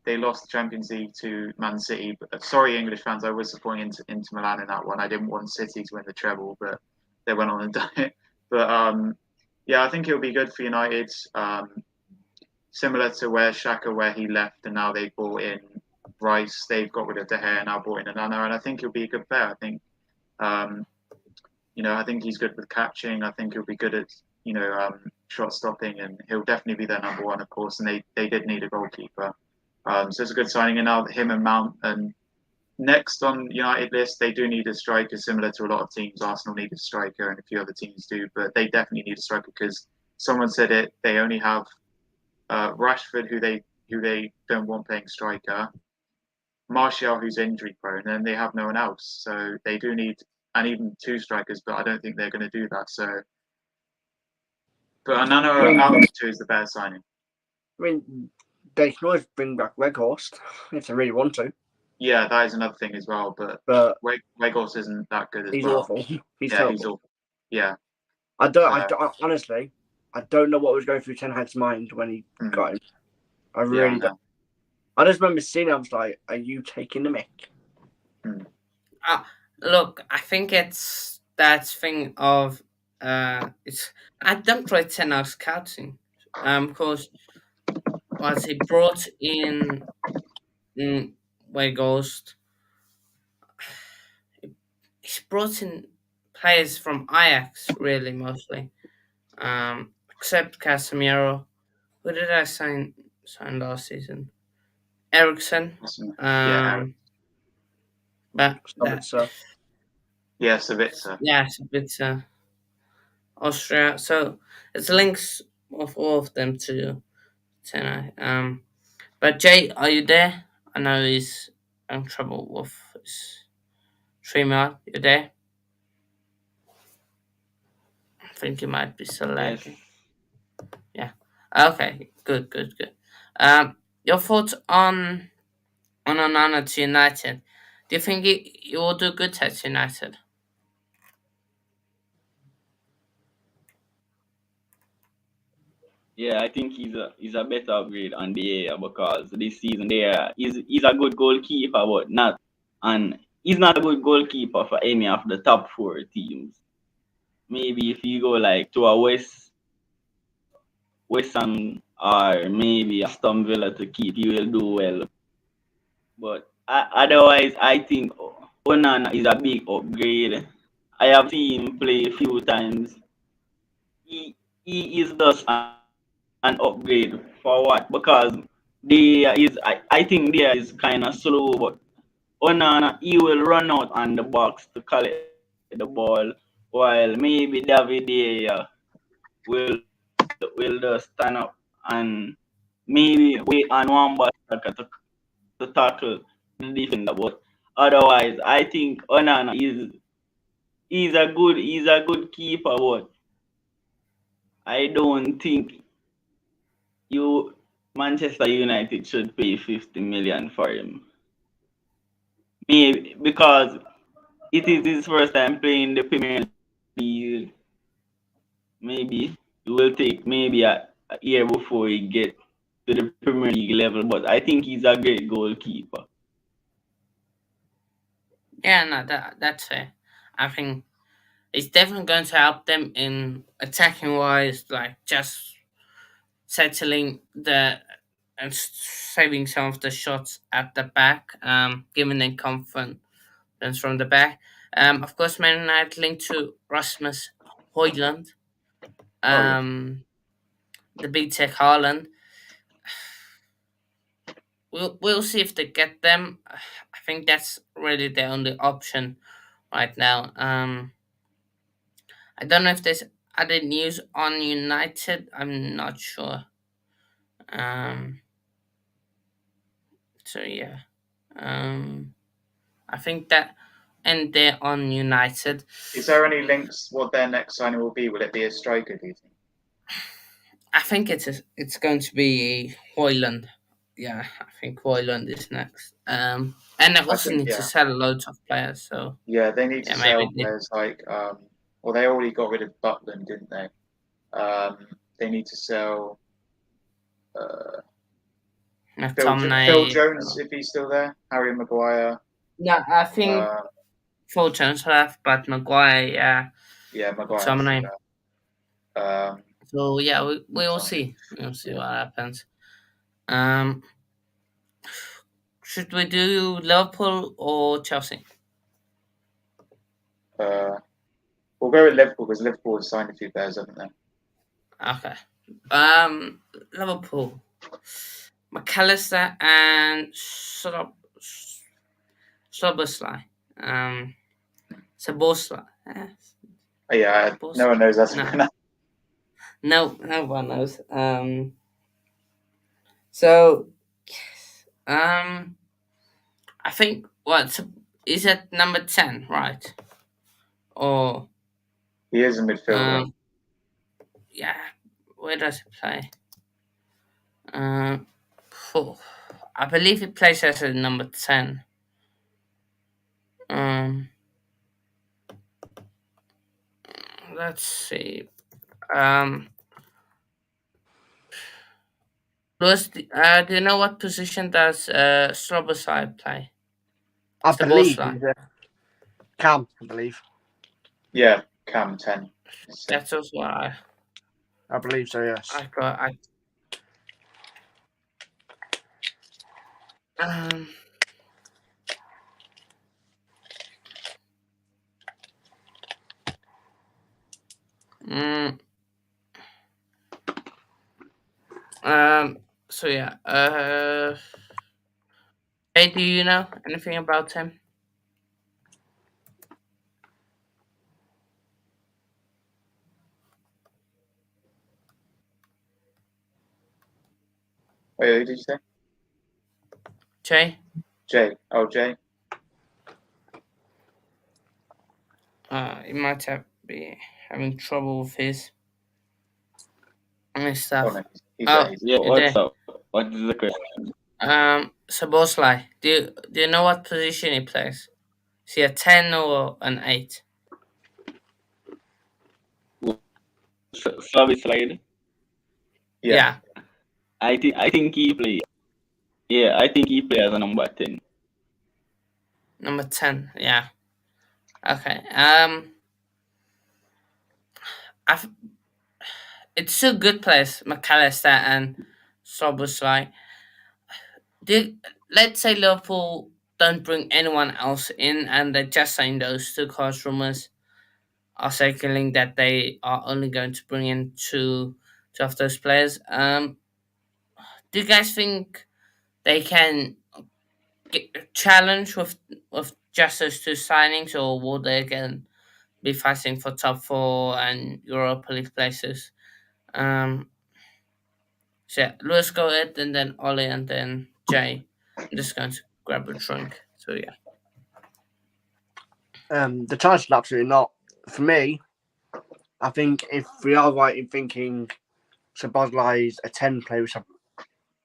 they lost the Champions League to Man City. But sorry, English fans, I was supporting Inter Milan in that one. I didn't want City to win the treble, but they went on and done it. But I think it'll be good for United. Similar to where he left, and now they brought in Rice. They've got rid of De Gea and now brought in Onana, and I think he'll be a good player. I think, I think he's good with catching. I think he'll be good at shot stopping, and he'll definitely be their number one, of course. And they did need a goalkeeper, so it's a good signing. And now him and Mount, and next on United list, they do need a striker, similar to a lot of teams. Arsenal need a striker, and a few other teams do, but they definitely need a striker because someone said it. They only have Rashford, who they don't want playing striker, Martial, who's injury prone, and they have no one else. So they do need, and even 2 strikers, but I don't think they're going to do that. So. But Onana out of the 2 is the better signing. I mean, they can always bring back Weghorst if they really want to. Yeah, that is another thing as well. But Weghorst isn't that good as he's well. Awful. He's awful. Yeah. I honestly, I don't know what was going through Ten Hag's mind when he got him. I really don't. I just remember seeing him. I was like, "Are you taking the mick?" Look, I think it's that thing of it's. I don't try Ten Hag's scouting, because was he brought in Weghorst. He's brought in players from Ajax, really, mostly. Except Casemiro. Who did I sign last season? Ericsson. But Sabitzer. Sabitzer. Yeah, Sabitzer. Austria. So it's links of all of them to Ten Hag. But Jay, are you there? I know he's in trouble with his streamer. You there? think you might be still Yes. lagging. Yeah. Okay. Good. Good. Good. Your thoughts on Onana to United? Do you think he will do good at United? Yeah, I think he's a better upgrade on the area because this season there he's a good goalkeeper, but not and he's not a good goalkeeper for any of the top four teams. Maybe if you go like to a West Ham or maybe Aston Villa to keep, he will do well. But otherwise, I think Onana is a big upgrade. I have seen him play a few times. He is just an upgrade for what? Because I think there is kind of slow, but Onana he will run out on the box to collect the ball, while maybe David will just stand up and maybe wait on one ball to tackle the defender. But otherwise, I think Onana is a good keeper, but I don't think you Manchester United should pay 50 million for him. Maybe because it is his first time playing the Premier League. Maybe it will take maybe a year before he get to the Premier League level. But I think he's a great goalkeeper. Yeah. No. That's fair. I think it's definitely going to help them in attacking wise, like just settling the and saving some of the shots at the back, giving them confidence from the back. Of course, Man United linked to Rasmus Højlund, Oh yeah. the big tech Haaland. We'll see if they get them. I think that's really the only option right now. I don't know if there's other news on United. I'm not sure. Um, so yeah. Um, I think that and they're on United. Is there any links what their next signing will be? Will it be a striker? Do you think? I think it's going to be Hoyland. Yeah, I think Hoyland is next. And they I also think need to yeah, sell loads of players. So yeah. They need to yeah, maybe sell players like well, they already got rid of Butland, didn't they? They need to sell Phil McTominay. Jones if he's still there. Harry Maguire. No, I think Uh, Fulton's left, but Maguire, yeah, yeah, Maguire's still McTominay. there. So yeah, we will McTominay. see. We'll see Yeah. what happens. Um, should we do Liverpool or Chelsea? Uh, we'll go with Liverpool because Liverpool has signed a few players, haven't they? Okay. Liverpool. McAllister and Soboslai. Sabosla. Oh, yeah, no one knows how to No, pronounce. no one knows. So, I think what is it number 10, right? Or He is a midfielder. um, yeah, where does he play? Um, phew, I believe he plays as a number 10. Um, let's see. Um, do you know what position does Strobosai play? I believe Strobosai. he's a Cam, I believe. Yeah, Cam 10. That's also what I believe so, yes. I got. Um, mm, so yeah. Hey, do you know anything about him? Wait, who did you say? Jay? Jay. Oh, Jay. It might have be. having trouble with his Oh, stuff. no, he's there. Oh, He's Yeah, you're what's there. up? What is the question? So Bosley, do you know what position he plays? Is he a 10 or an 8? Service slide. yeah. Yeah, I think he play. Yeah, I think he play as a number 10. number 10. Yeah. Okay. I've, it's two good players, McAllister and Soboslai. Let's say Liverpool don't bring anyone else in and they just sign those two, cause rumors are circling that they are only going to bring in two of those players. Do you guys think they can challenge with just those two signings, or will they again be fighting for top four and Europa League places? Um, so yeah, Lewis, go ahead, and then Ollie, and then Jay. I'm just going to grab a drink. So yeah. The chance is absolutely not. For me, I think if we are right in thinking Sabozlai is a 10 player, which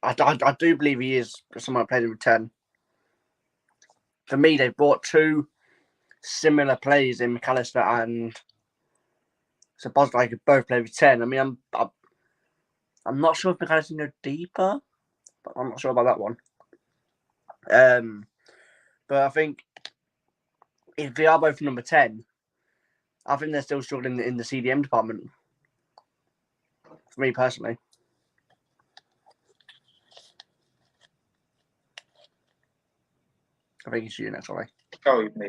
I do believe he is, someone that plays with 10. For me, they've brought two similar players in McAllister and Sabozlai could both play with 10. I mean, I'm not sure if McAllister can go deeper, but I'm not sure about that one. But I think if they are both number 10, I think they're still struggling in the CDM department. For me personally. I think it's you next, sorry. Oh, me.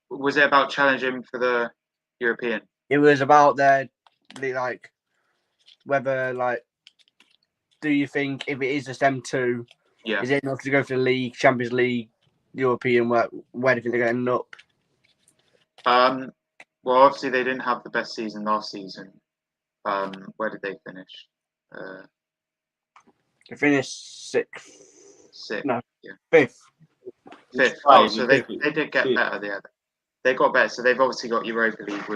Was it about challenging for the European? It was about like whether like do you think if it is a STEM 2, Yeah. is it enough to go for the league, Champions League, European, where do you think they're going to end up? Well, obviously they didn't have the best season last season. Where did they finish? They finished Sixth. No, Yeah. fifth. Fifth. Oh, Five, so they fifth, did get fifth. better. They got better. So they've obviously got Europa League,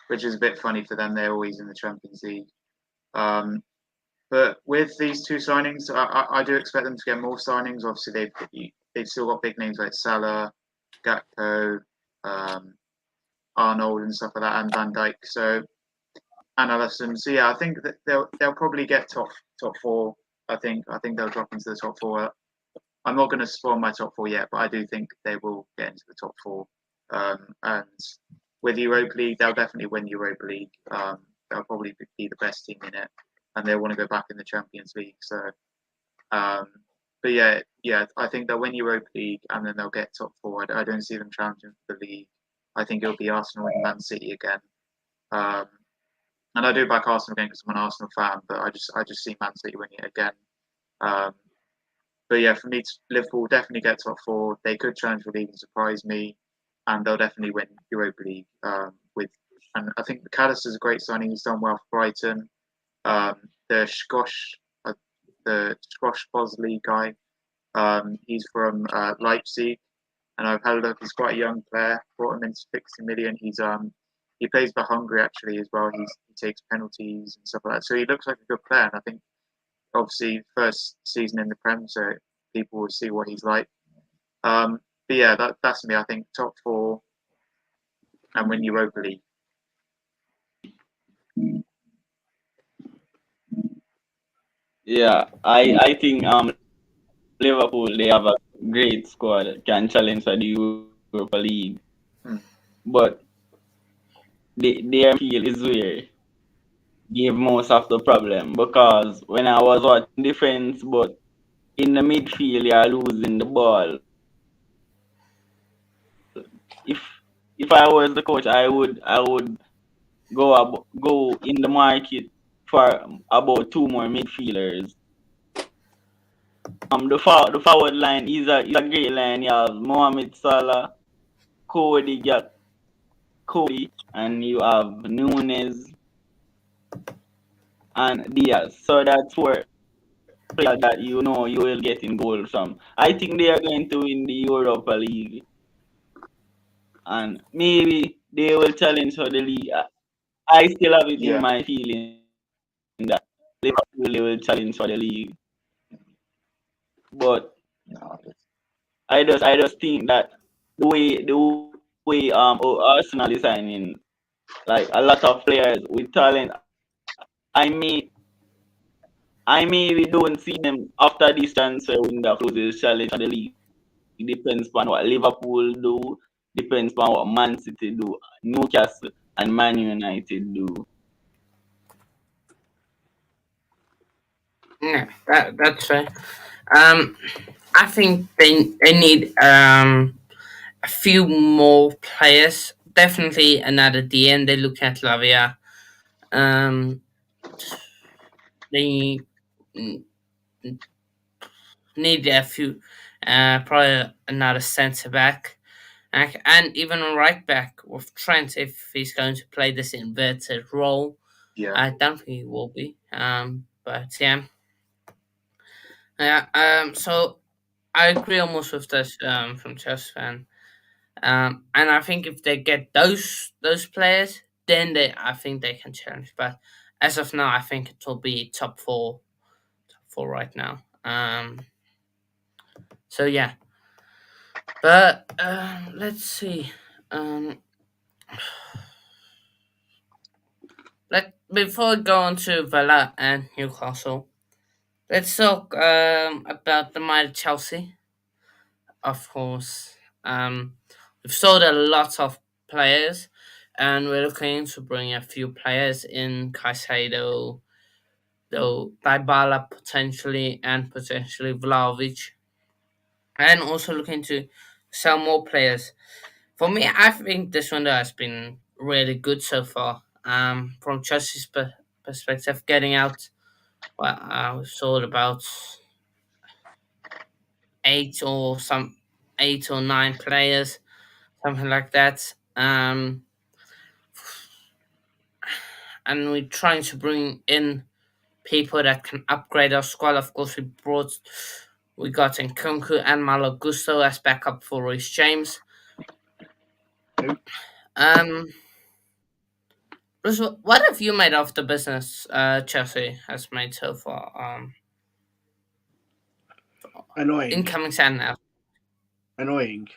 which is a bit funny for them. They're always in the Champions League. But with these two signings, I do expect them to get more signings. Obviously, they've still got big names like Salah, Gakpo, Arnold, and stuff like that, and Van Dijk. So and Alisson. So yeah, I think that they'll probably get top four. I think they'll drop into the top four. I'm not going to spoil my top four yet, but I do think they will get into the top four. And with Europa League, they'll definitely win Europa League. They'll probably be the best team in it, and they want to go back in the Champions League. So, but yeah, I think they'll win Europa League, and then they'll get top four. I don't see them challenging for the league. I think it'll be Arsenal and Man City again. And I do back Arsenal again because I'm an Arsenal fan, but I just see Man City winning it again. But yeah, for me, Liverpool definitely get top four. They could challenge the league and surprise me, and they'll definitely win Europa League. And I think McAllister's a great signing. He's done well for Brighton. The Squash Bosley guy, he's from Leipzig, and I've had a look. He's quite a young player. Brought him in 60 million. He plays for Hungary actually as well. He takes penalties and stuff like that. So he looks like a good player, and I think obviously first season in the Prem, so people will see what he's like. But yeah, that's me. I think top four and win Europa League. Yeah, I think Liverpool, they have a great squad, can challenge for the Europa League, but their field is where gave most of the problem, because when I was watching defense, but in the midfield you are losing the ball. If I was the coach, I would go in the market for about two more midfielders. The forward line is a great line. You have Mohamed Salah, Cody, you got Cody, and you have Nunes and Diaz. So that's four players that you know you will get in goal from. I think they are going to win the Europa League, and maybe they will challenge for the league. I still have it in Yeah. my feeling that Liverpool will challenge for the league. But No, I just think that the way Arsenal is signing like a lot of players with talent, I may we don't see them after this transfer window closes challenge for the league. Depends on what Liverpool do, depends on what Man City do, Newcastle and Man United do. Yeah, that's right. I think they need a few more players. Definitely another DM. They look at Lavia. Um, they n- need a few, probably another centre back, and even a right back with Trent if he's going to play this inverted role. yeah, I don't think he will be. But yeah, yeah. So I agree almost with this from Chelsea fan. And I think if they get those players, then I think they can challenge. But as of now, I think it will be top four right now. So yeah, but let's see. Um, let before we go on to Villa and Newcastle, let's talk about the mighty Chelsea. Of course, we've sold a lot of players, and we're looking to bring a few players in Caicedo, though Dybala potentially, and potentially Vlahovic, and also looking to sell more players. For me, I think this window has been really good so far. From Chelsea's perspective, getting out, well, we sold about eight or some 8 or 9 players, something like that. And we're trying to bring in people that can upgrade our squad. Of course, we got Nkunku and Malo Gusto as backup for Royce James. Um, Bruce, what have you made of the business Chelsea has made so far? Annoying. Incoming and now. Annoying.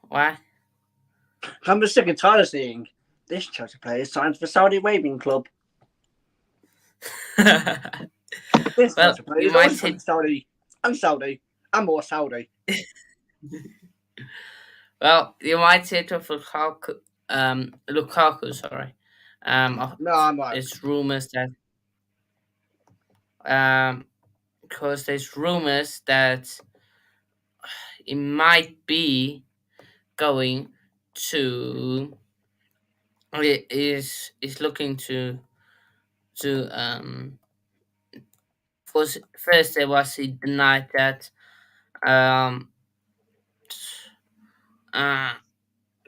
Why? I'm sick and tired of seeing this Chelsea player signed for Saudi Arabian club. This Well, Chelsea player you is might also say Saudi. I'm Saudi. I'm more Saudi. well, you might say to Lukaku, sorry. No, I'm right. It's rumors that um, because there's rumors that it might be going to is looking to first there was he denied that um uh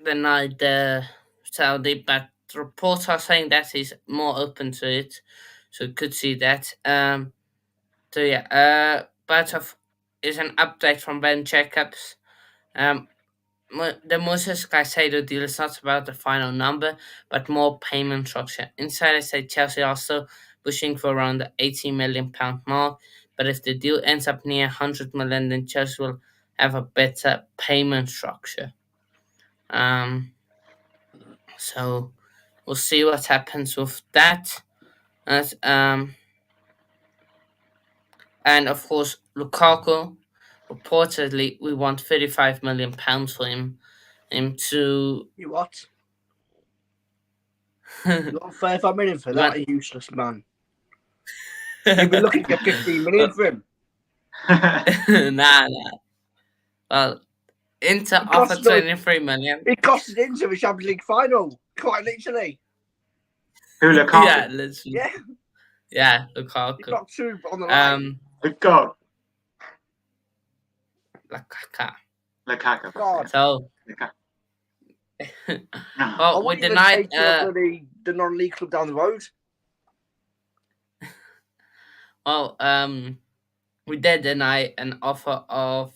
denied the Saudi, but reports are saying that he's more open to it, so you could see that. So yeah, part of is an update from Ben Jacobs. Um, the Moses Caicedo deal is not about the final number, but more payment structure. Insiders say Chelsea are also pushing for around the £80 million mark, but if the deal ends up near 100 million, then Chelsea will have a better payment structure. Um, so we'll see what happens with that. As, and of course, Lukaku. Reportedly, we want £35 million for him to. You what? You want 35 million for we that? want, A useless man. You've been looking to get 15 million for him. nah. Well, Inter It offer cost no. 23 million. It costed into the Champions League final, quite literally. Who Yeah, Lukaku? literally. Yeah, Yeah, he Lukaku. got 2 on the line. Lukaku. Lukaku. Lukaku. God. So, Lukaku. I well, we wouldn't even denied. take the non-league club down the road. Well, we did deny an offer of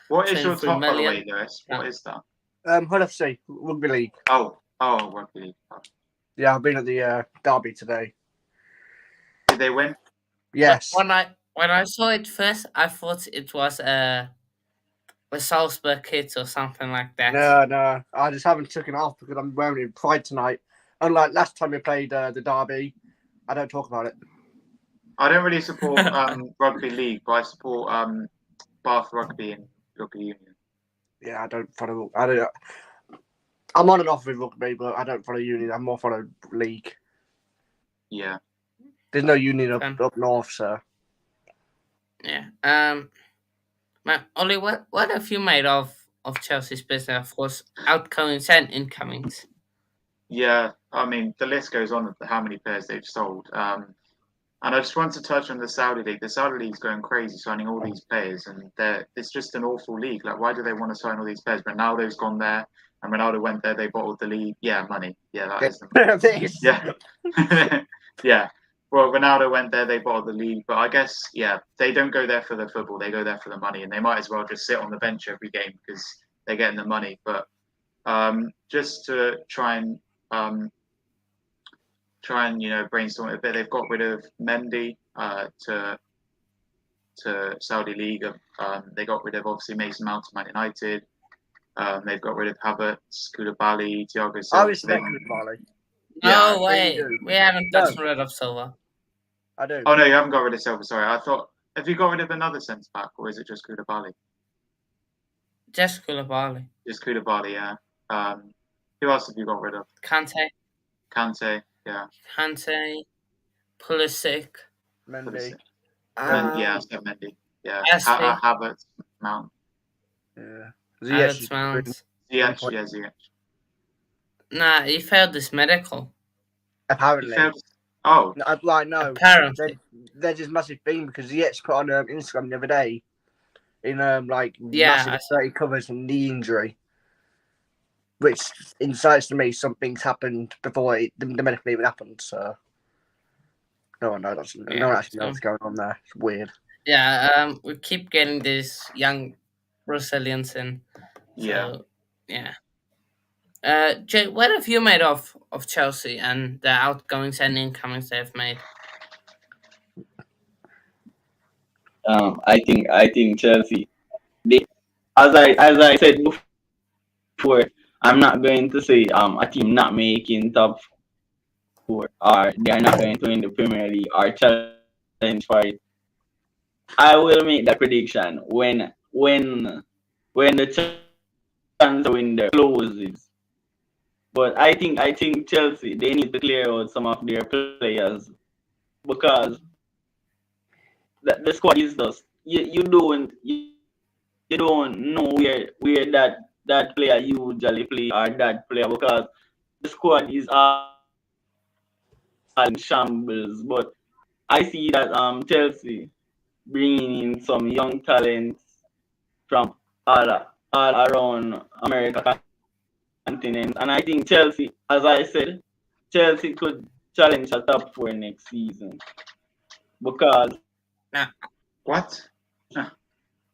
What is your 23 top, by the way, million. Lewis? What is that? I'd have to say rugby league. Oh, rugby league. Yeah, I've been at the derby today. Did they win? Yes. When I saw it first, I thought it was a Salzburg kit or something like that. No. I just haven't taken it off because I'm wearing it in pride tonight. Unlike last time we played the derby, I don't talk about it. I don't really support rugby league, but I support Bath Rugby and Rugby Union. Yeah, I don't follow. I don't. I'm on and off with rugby, but I don't follow union. I'm more follow league. Yeah. There's no union Fun. up north, so. Yeah. Man, Ollie, what have you made of Chelsea's business? Of course, outgoings and incomings. Yeah, I mean, the list goes on of how many players they've sold. And I just want to touch on the Saudi league. The Saudi league's going crazy, signing all these players, and it's just an awful league. Like, why do they want to sign all these players? Ronaldo's gone there, and Ronaldo went there. They bottled the league. Yeah, money. Yeah, that is the money. This. Yeah, yeah. Well, Ronaldo went there. They bottled the league, but I guess they don't go there for the football. They go there for the money, and they might as well just sit on the bench every game because they're getting the money. But just to try and brainstorm a bit. They've got rid of Mendy to Saudi League. They got rid of obviously Mason Mount to Man United. They've got rid of Havertz, Koulibaly, Thiago I Silva. respect Koulibaly. Yeah, No way, we haven't No. gotten rid of Silva. I do. Oh no, you haven't got rid of Silva. Sorry, I thought. Have you got rid of another centre back, or is it just Koulibaly? Just Koulibaly. Just Koulibaly, yeah. Who else have you got rid of? Kante, yeah. Pulisic. Mendy. Yeah, I said Mendy. Yeah, Ashley. Havertz, Mount. Yeah. Alex Mount. Ziyech. Nah, he failed his medical. Apparently. Oh. No. Apparently. There's this massive thing because Ziyech put on Instagram the other day in Yeah, massive 30 covers from knee injury, which incites to me something's happened before the medical even happened. So no one knows. No one actually knows what's going on there. It's weird. Yeah, we keep getting these young Brazilians in. So, yeah. Jay, what have you made of Chelsea and the outgoings and incomings they've made? I think Chelsea. They, as I said before, I'm not going to say a team not making top four or they are not going to win the Premier League or challenge for it. I will make that prediction when the transfer window closes. But I think Chelsea they need to clear out some of their players because the squad is just you don't know where that player usually play or that player because the squad is all in shambles. But I see that Chelsea bringing in some young talents from all around America continent, and I think Chelsea, as I said, Chelsea could challenge a top four next season because What?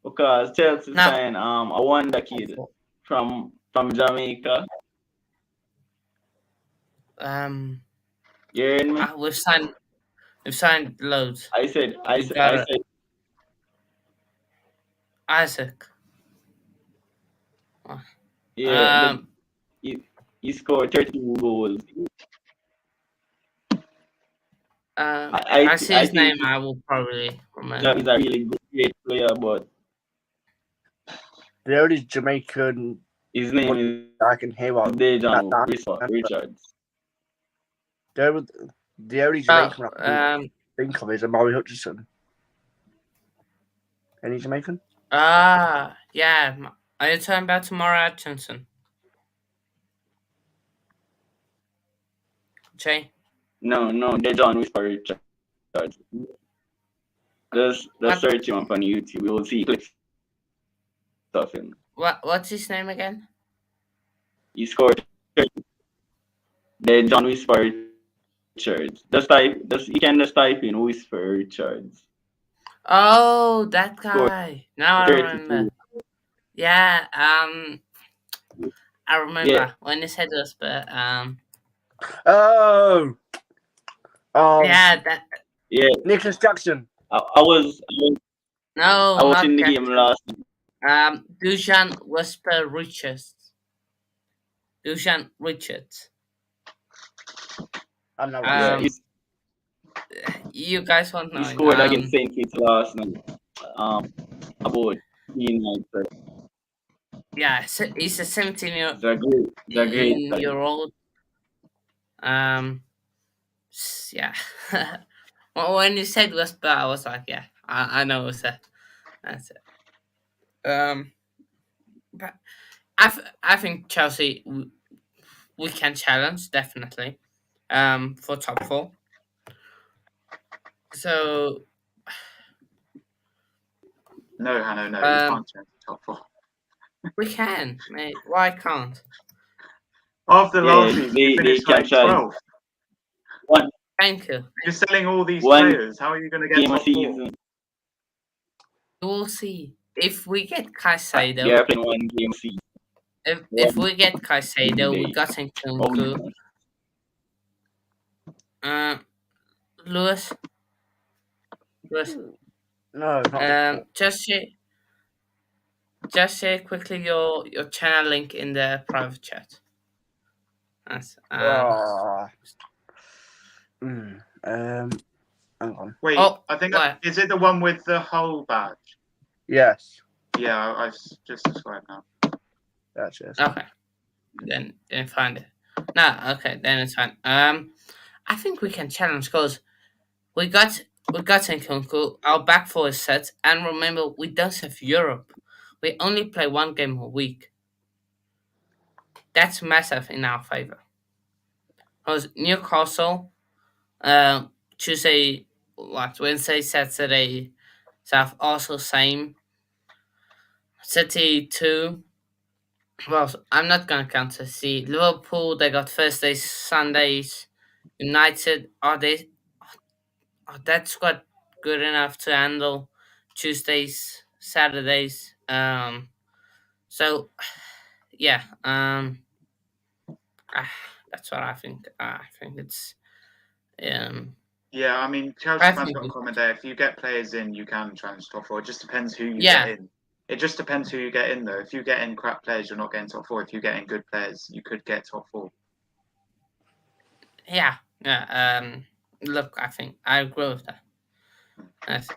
Because Chelsea signed a wonder kid from Jamaica. You hearing me? We've signed loads. I said Isaac. Yeah, he scored 32 goals. I see his name. I will probably remember. He's a really great player, but the only Jamaican his name is I can hear what Dejan Richards. The only Jamaican I can think of is Amari Hutchinson. Any Jamaican? Yeah. Are you talking about Tamara Hutchinson? Jay? No, Dejan Richards. Just search him up on YouTube. You will see clips of him. What's his name again? He scored 30. Dejan Richards. You can just type in Whisper Richards. Oh, that guy. Now I 32. remember. Yeah, I remember when he said this, but Oh, Yeah, that Yeah, Nicholas Jackson. I no, was not in the game Jackson. last. Dusan Whisper Richards. Dusan Richards. I know what. Yeah, Um, you guys won't he know him. scored against Saint Kitts last night. About United. Yeah, he's a 17 year It's a great year time. old. Yeah. Well, when you said Whisper, I was like, yeah, I know it's that. That's it. But I think Chelsea we can challenge definitely. For top four. So No, Hanno, no, we um, can't change the top four. we can, mate. Why can't? After Yeah, last season, we they finished can like try 12th. one Thank you. You're selling all these one players. How are you going to get game a top four? season. We'll see if we get They Caicedo. are playing one game a season. If One we get Caicedo, we day. got Nkunku. Uh, Lewis. Lewis. No, not. Just share quickly your channel link in the private chat. That's Hang on. Wait, Oh, I think what? is it the one with the whole badge? Yes. Yeah, I just subscribed now. That's it. Okay, then find it. No, okay, then it's fine. I think we can challenge because we got Nkunku. Our back four is set, and remember we don't have Europe. We only play one game a week. That's massive in our favor. Because Newcastle, Tuesday, Wednesday, Saturday, South also same. City 2. Well, I'm not gonna count City. Liverpool, they got Thursdays, Sundays. United, are that squad good enough to handle Tuesdays, Saturdays? So yeah, ah, that's what I think. I think it's um, Yeah, I mean, Chelsea I fans think got a comment there. If you get players in, you can challenge top four. It just depends who you yeah, get in. It just depends who you get in, though. If you get in crap players, you're not getting top four. If you get in good players, you could get top four. yeah. Look, I think I agree with that. Yes.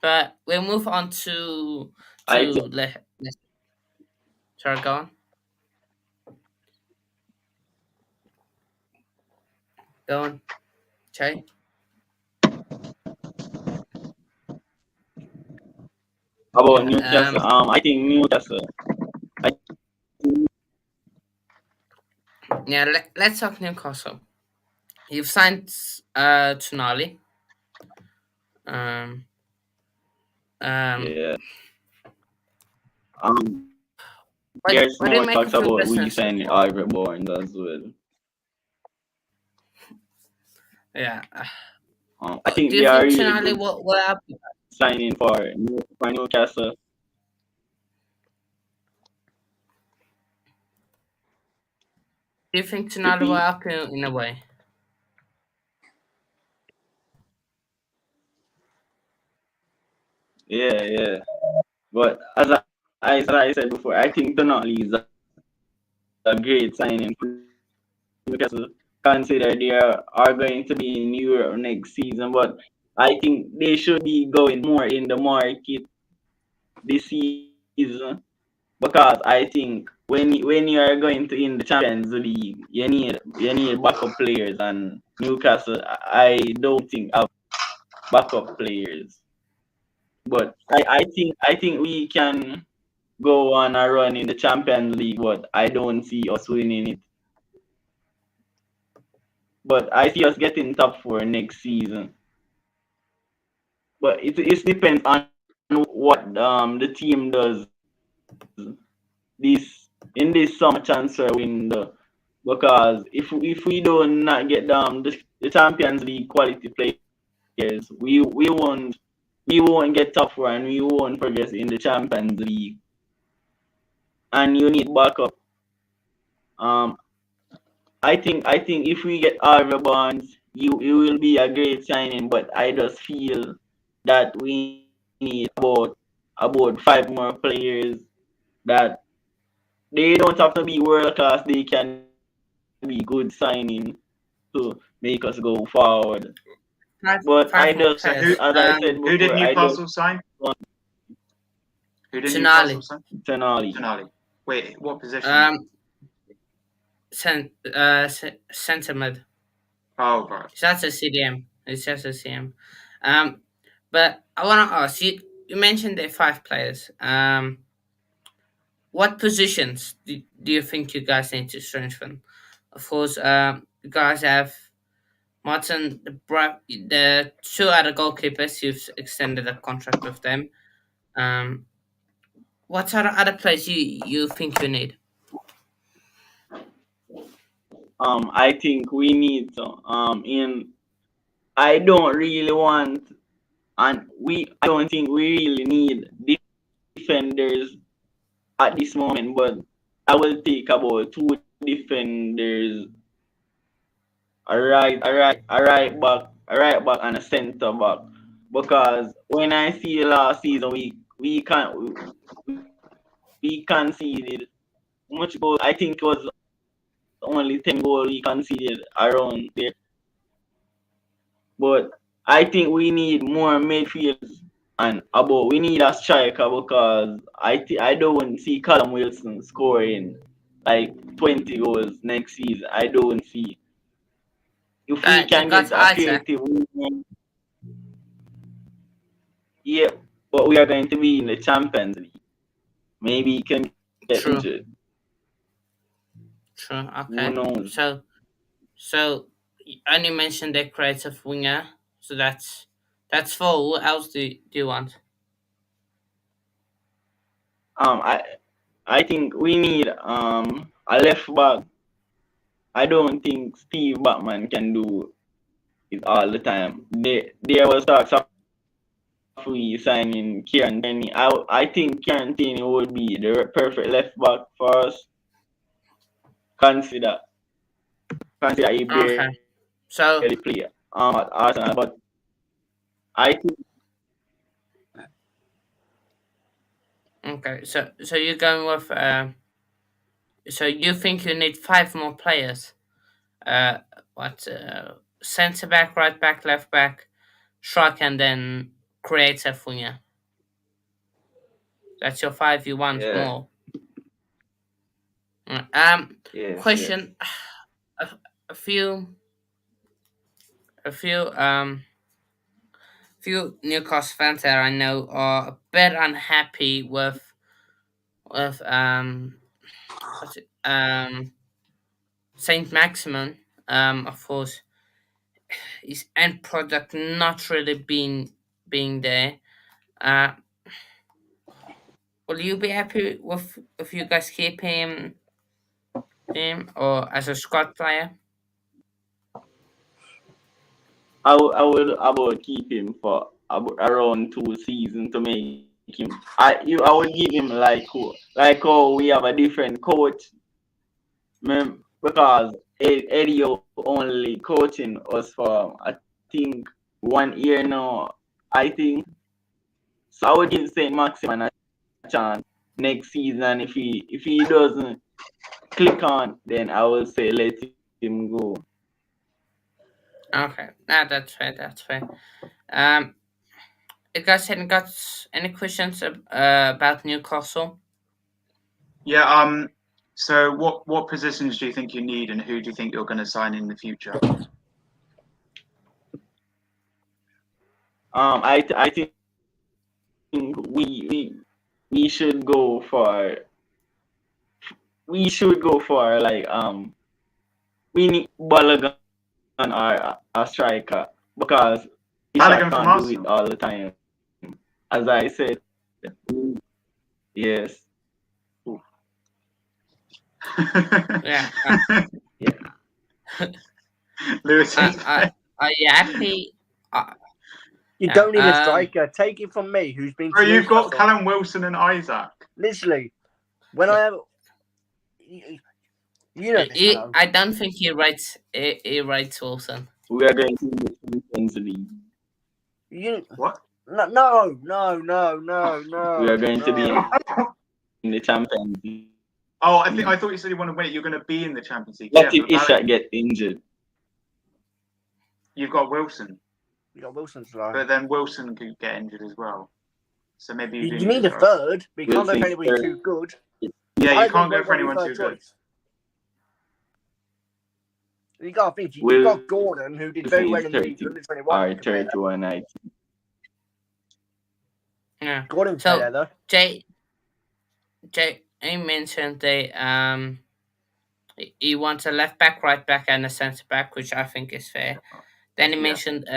But we'll move on I to sorry, go on. Go on, Jay. about Yeah. Newcastle. I think Newcastle. I Yeah. Let's talk Newcastle. You've signed Tonali. Um. Um. yeah. Um, there's What do you more make talks of your about we business? signing Albert Barnes as well. Yeah. I think Do they you are think really Tonali good will happen? signing for Newcastle. Do you think Tonali will Repeat. help you in a way? Yeah, yeah. But as I said before, I think Tonali is a great signing for Newcastle. Consider they are going to be in Europe next season, but I think they should be going more in the market this season because I think when you are going to in the Champions League, you need backup players, and Newcastle I don't think have backup players. But I think we can go on a run in the Champions League, but I don't see us winning it. But I see us getting top four next season. But it depends on what the team does this in this summer transfer window. Because if we don't not get the Champions League quality players, we won't get top four and we won't progress in the Champions League. And you need backup. Um, I think if we get Harvey Barnes, you will be a great signing. But I just feel that we need about 5 more players that they don't have to be world class. They can be good signing to make us go forward. Five, But I five more just, as Who players. I said who before, did I just Newcastle sign? want Who did Newcastle Tonali. sign? Tonali. Tonali. Wait, what position? Um, Centre mid. Oh right. It's not a CDM. It's just a CM. Um, but I want to ask you. You mentioned the 5 players. What positions do you think you guys need to strengthen? Of course, you guys have Martin, the 2 other goalkeepers. You've extended a contract with them. Um, what are the other players you think you need? I think we need to in I don't really want and I don't think we really need defenders at this moment, but I will take about 2 defenders, a right back and a centre back. Because when I see last season we conceded much goal. I think it was only 10 goals we conceded around there. But I think we need more midfielders and about we need a striker because I don't see Callum Wilson scoring like 20 goals next season. I don't see. If we You can got get a Isaac. creative movement, yeah, but we are going to be in the Champions League. Maybe he can get True. injured. True. Who Okay. knows? So you only mentioned the creative winger. So that's 4. What else do you want? I I think we need a left back. I don't think Steve Batman can do it all the time. There was talks of we signing Kieran Tierney. I think Kieran Tierney would be the perfect left back for us. Consider consider he Okay. barely So play at Arsenal, but I think okay. So you're going with so you think you need 5 more players? Uh, what centre back, right back, left back, striker, and then creative winger. That's your 5. You want yeah, more? yes. Question. A, a few a few Newcastle fans that I know are a bit unhappy with what's it, Saint Maximin. Of course, his end product not really being there. Uh, will you be happy with if you guys keep him or as a squad player? I would keep him for around 2 seasons to make him. I would give him like how we have a different coach, because Eddie only coaching us for I think 1 year now. I think so. I would give Saint Maximin a chance next season. If he doesn't click on, then I will say let him go. Okay, that's fair. That's fair. Um, you guys haven't got any questions about Newcastle? Yeah. So what positions do you think you need, and who do you think you're going to sign in the future? I think we should go for like we need Balogun or a striker because Isha Balogun from can't do it Arsenal. all the time. As I said, yes, Yeah. yeah. Lewis. Are you happy? You Yeah, don't need a striker. Take it from me, who's been to Bro, you've got Newcastle. Callum Wilson and Isaac. Literally, when I have, You know this, Hanno. I don't think he writes Wilson. We are going to the Champions League. What? No. We are going to be no. in the Champions League. Oh, I thought you said you want to win it. You're going to be in the Champions League. What Yeah, if but Ishak get injured? you've got Wilson, You got Wilson's right. but then Wilson could get injured as well. So maybe you do You need a Ishak. third, but you can't go for Wilson's anybody third. too good. Yeah, you I can't go don't for want anyone your too third good. choice. You got to think, you've Will- got Gordon, who did very well in the league, 30. under 21. Or 31, I think. Yeah. Gordon's So- there, though. Jay, you mentioned he wants a left back, right back, and a centre back, which I think is fair. Then he Yeah. mentioned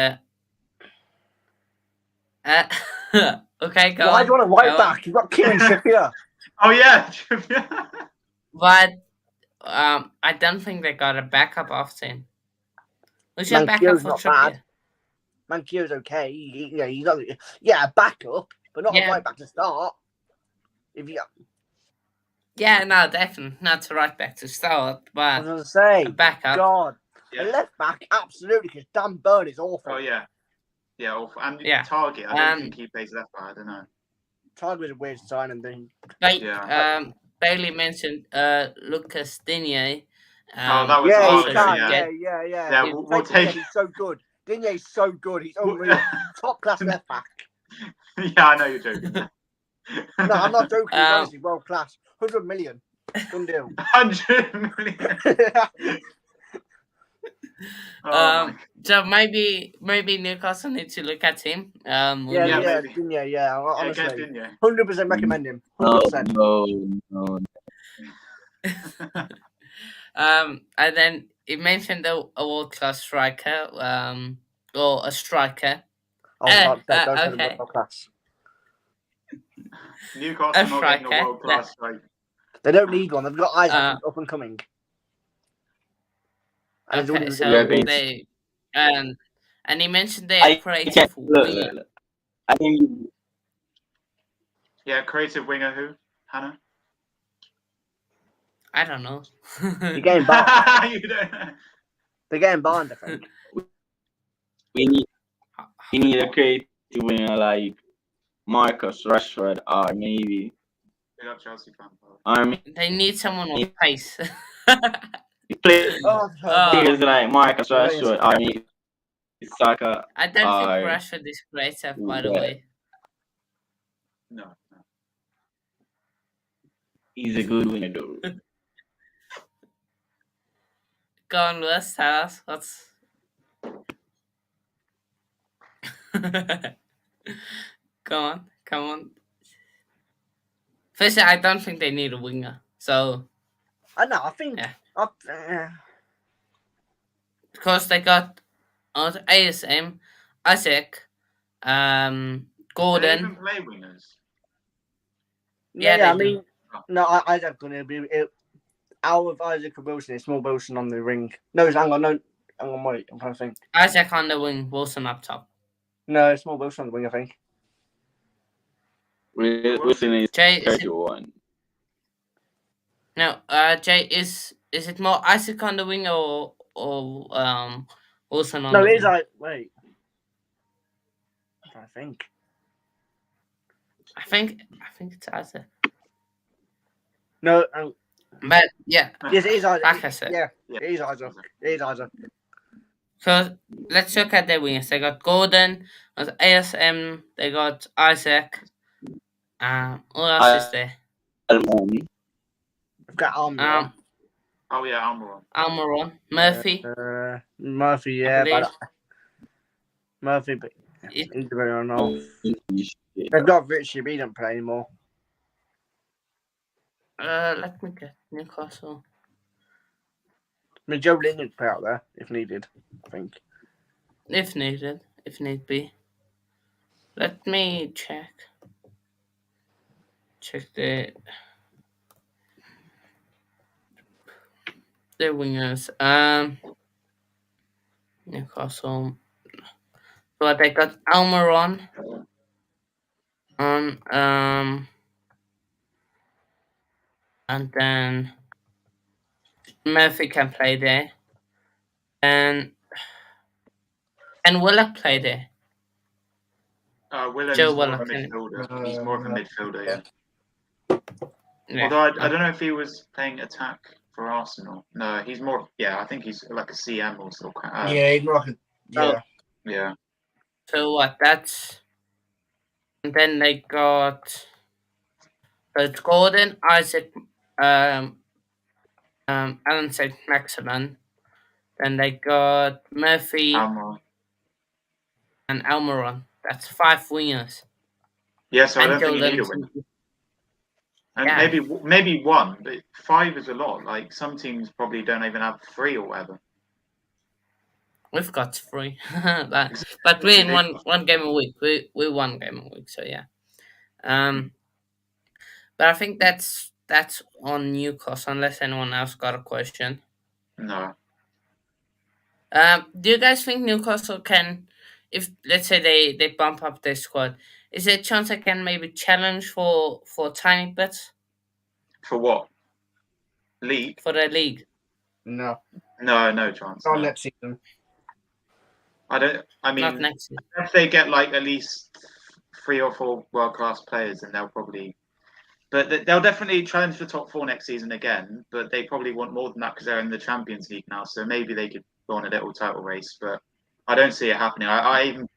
okay, go Why on. do you want a right go back? on. You've got Kim and Shafir. Oh yeah. But I don't think they got a backup option. Who's your backup Mankio's for not Trippier? bad. Mankio's okay. He's not, a backup, but not Yeah. a right back to start. If you, Yeah, no, definitely not a right back to start, I but was going to say, a backup. God, Yeah. a left back, absolutely, because Dan Burn is awful. Oh yeah. Yeah, awful. And Yeah. Target, I don't think he plays left back. I don't know. Target was a weird signing thing. Like Yeah. Bailey mentioned Lucas Digne. Oh, that was Yeah, also he good, can. yeah. Yeah. We'll take. He's so good. Digne's so good. He's unreal. Top class left back. Yeah, I know you're joking. No, I'm not joking. He's Um, honestly world class. 100 million. Done deal. 100 million. Oh, my So maybe Newcastle need to look at him. Yeah, maybe. Digne, God. Yeah, honestly. get in, yeah. 100% recommend him. No, 100%. no. And then he mentioned a world class striker, or a striker. Those are okay. world class. Newcastle A not getting a striker, world class strike. They don't need one. They've got Isaac who's up and coming. And he's Okay, already- so Yeah, great. they and he mentioned they I are creative can't winger. look. I think Yeah, creative winger who? Hannah? I don't know. You're getting banned. You don't know. They're getting banned, I think. we need a creative winger like Marcus Rashford or maybe Big up Chelsea fan. They need someone with pace. players Oh, like Marcus Rashford or maybe Saka. I don't think Or- Rashford is creative, by the Yeah. way. No. He's a good winger though. Go on, Lewis, tell us what's. Come on. Firstly, I don't think they need a winger. So, I know, I think. Yeah. because they got ASM, Isaac, Do they Gordon. even play wingers? Yeah, I they mean, no, Isaac's going to be. Out of Isaac and Wilson, it's more Wilson on the ring. No, hang on, wait, I'm trying to think. Isaac on the wing, Wilson up top. No, it's more Wilson on the wing, I think. Wilson is Jay, is it, 31. no, Jay, is it more Isaac on the wing or Wilson on No, the it is wing? like, wait. I'm trying to think. I think it's Isaac. No, But yeah, yes, it is Isaac. like I said. Yeah, it is Isaac. It is Isaac. So let's look at their wingers. They got Gordon, got ASM, they got Isaac. Who else is there? Almoni. We've got Almiron. Oh yeah, Almiron. Almiron, Murphy. Murphy, I yeah, believe. but Murphy, but It- he's very on off. They've got Richie, but he don't play anymore. Let me get Newcastle. I mean, Joe Linton play out there if needed, I think. If needed, if need be. Let me check. Check the wingers. Newcastle. But they got Almiron on and then Murphy can play there, and Willock play there. Willem's Joe more of a Willock. midfielder. He's more of a midfielder, yeah. Yeah. Although I don't know if he was playing attack for Arsenal. No, he's more. Yeah, I think he's like a CM or so. Yeah, he's like yeah. Yeah. So what? That's and then they got it's Gordon, Isaac, Alan St. Maximin. Then they got Murphy and Almiron. That's 5 wingers. Yeah, so I And don't think you Joe need a Linton. win. And Yeah. maybe one, but 5 is a lot. Like some teams probably don't even have 3 or whatever. We've got 3, but we're in one game a week. We 1 game a week, so yeah. But I think that's on Newcastle. Unless anyone else got a question. No. Do you guys think Newcastle can, if let's say they bump up their squad, is there a chance they can maybe challenge for tiny bits? For what? League? For the league? No. No chance. Not next season. I mean, not next season. If they get like at least 3 or 4 world-class players, then they'll probably. But they'll definitely challenge for top 4 next season again. But they probably want more than that because they're in the Champions League now. So maybe they could go on a little title race. But I don't see it happening. I even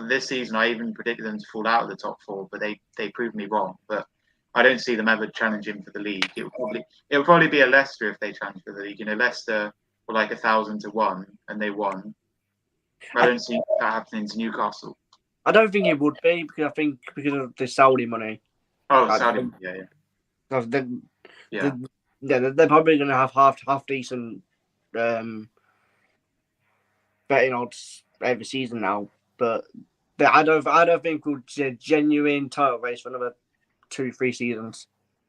this season I even predicted them to fall out of the top 4, but they proved me wrong. But I don't see them ever challenging for the league. It would probably be a Leicester if they challenge for the league. You know, Leicester were like 1,000 to 1 and they won. I don't see that happening to Newcastle. I don't think it would be because of the Saudi money. Oh, Saudi, yeah. They're probably going to have half decent betting odds every season now, but I don't think we'll see a genuine title race for another 2-3 seasons.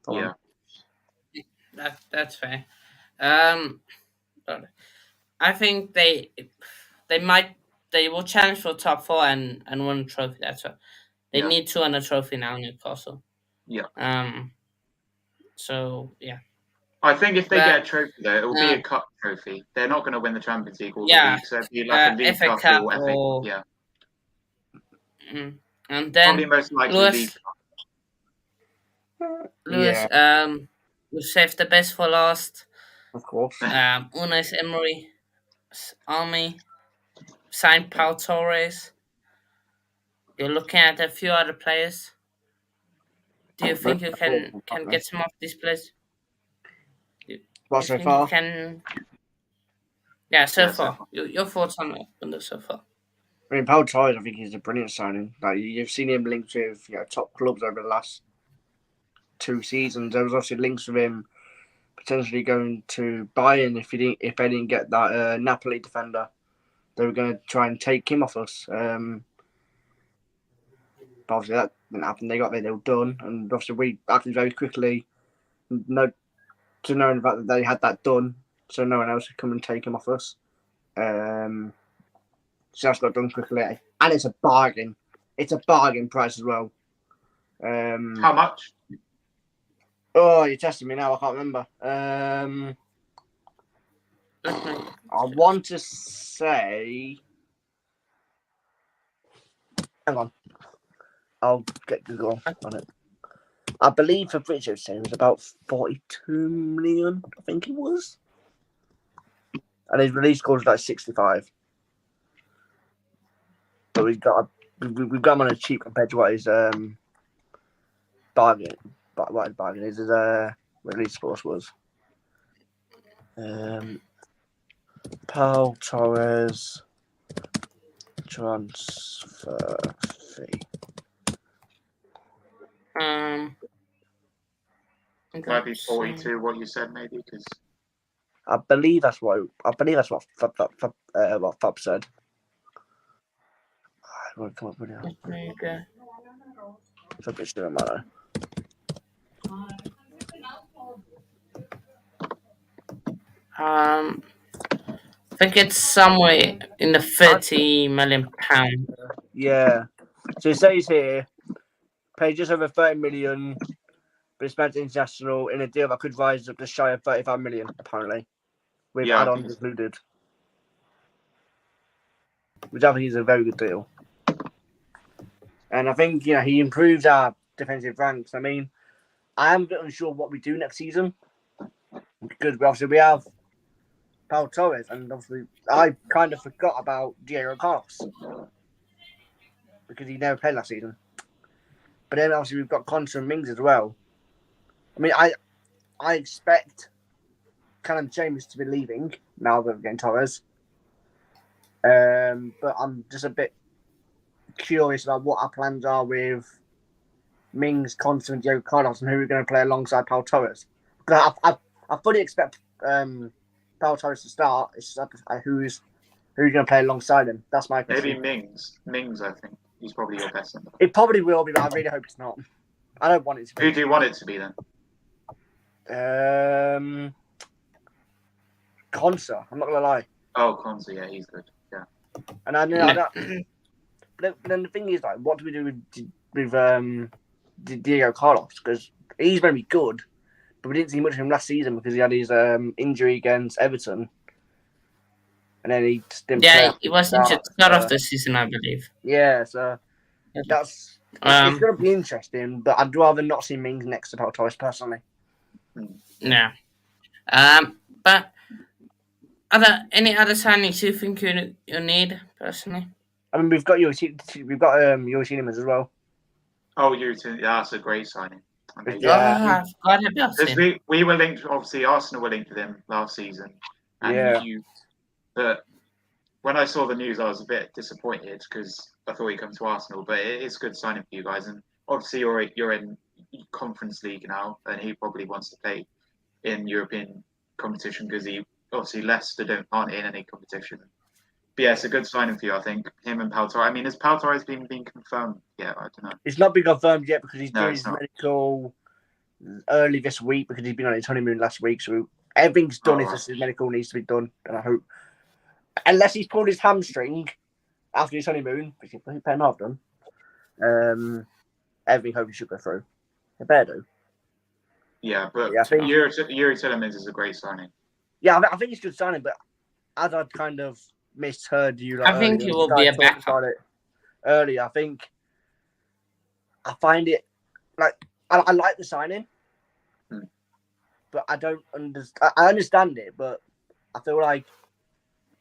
Yeah, that's fair. I think they will challenge for top 4 and win a trophy. That's what they need to win a trophy now, Newcastle. Yeah. So yeah. I think if they get a trophy though, it will be a cup trophy. They're not going to win the Champions League or the league, so it'll be like a League FA Cup or FA. Yeah. And then probably most likely League Cup. Lewis, we saved the best for last. Of course. Unai Emery's army signed Pau Torres. You're looking at a few other players. Do you think you can get some of these players? So far? So far. Your thoughts on it so far? I mean, Pau Torres, I think he's a brilliant signing. Like you've seen him linked with top clubs over the last 2 seasons. There was obviously links with him potentially going to Bayern if they didn't get that Napoli defender. They were going to try and take him off us. But obviously that didn't happen. They got there, they were done, and obviously we acted very quickly. Knowing the fact that they had that done, so no one else could come and take him off us. So that's got done quickly, and it's a bargain. It's a bargain price as well. How much? Oh, you're testing me now. I can't remember. I want to say. Hang on. I'll get Google on it. I believe for British it was about 42 million. I think it was, and his release cost was like 65. But we've got him on a cheap compared to what his bargain. But what his bargain is his release cost was. Pau Torres transfer fee. Might be 42. What you said, maybe because I believe that's what Fab said. Come up with it. There you go. It's a bit still matter. I think it's somewhere in the £30 million. Yeah. So it says here, paid just over 30 million, but it's spent international in a deal that could rise up to shy of 35 million, apparently. with Yeah, I add-ons think it's- included, which I think is a very good deal. And I think he improves our defensive ranks. I mean, I am a bit unsure what we do next season because obviously we have Pau Torres, and obviously I kind of forgot about Diego Carlos because he never played last season. But then obviously we've got Contra and Mings as well. I mean, I expect Callum Chambers to be leaving now that we're getting Torres. But I'm just a bit curious about what our plans are with Mings, Contra, and Diego Carlos, and who we're going to play alongside Pau Torres. Because I fully expect Pau Torres to start. It's just who's going to play alongside him. That's my question. maybe Mings. Mings, I think he's probably your best. It probably will be, but I really hope it's not. I don't want it to be. Who do you want it to be then? Contra. I'm not going to lie. Oh, Konza, yeah, he's good. Yeah. And I know. But then the thing is, like, what do we do with Diego Carlos? Because he's very good, but we didn't see much of him last season because he had his injury against Everton, and then he just didn't play. Yeah, he was injured start of the season, I believe. Yeah, so that's it's going to be interesting, but I'd rather not see Mings next to Pau Torres personally. Yeah. But are there any other signings you think you need personally? I mean, we've got Yuri Tielemans as well. Oh, Yuri, that's a great signing. Yeah. I've got about Because him. we were linked, obviously, Arsenal were linked with him last season. And but when I saw the news, I was a bit disappointed because I thought he'd come to Arsenal. But it's a good signing for you guys. And obviously, you're in Conference League now, and he probably wants to play in European competition because obviously Leicester aren't in any competition. But yeah, it's a good signing for you, I think. Him and Pau Torres. I mean, has Pau Torres been confirmed? Yeah, I don't know. It's not been confirmed yet because he's No, doing it's his not. medical early this week because he's been on his honeymoon last week. So everything's done. It's just his medical needs to be done. And I hope, unless he's pulled his hamstring after his honeymoon, which he may not have done, everything hopefully should go through. It better do. Yeah, but Yeah, I think- Yuri Tielemans is a great signing. Yeah, I think it's a good signing, but as I'd kind of misheard you, I think earlier, he will be a talking backup. about it earlier. I find it like I like the signing, but I don't understand. I understand it, but I feel like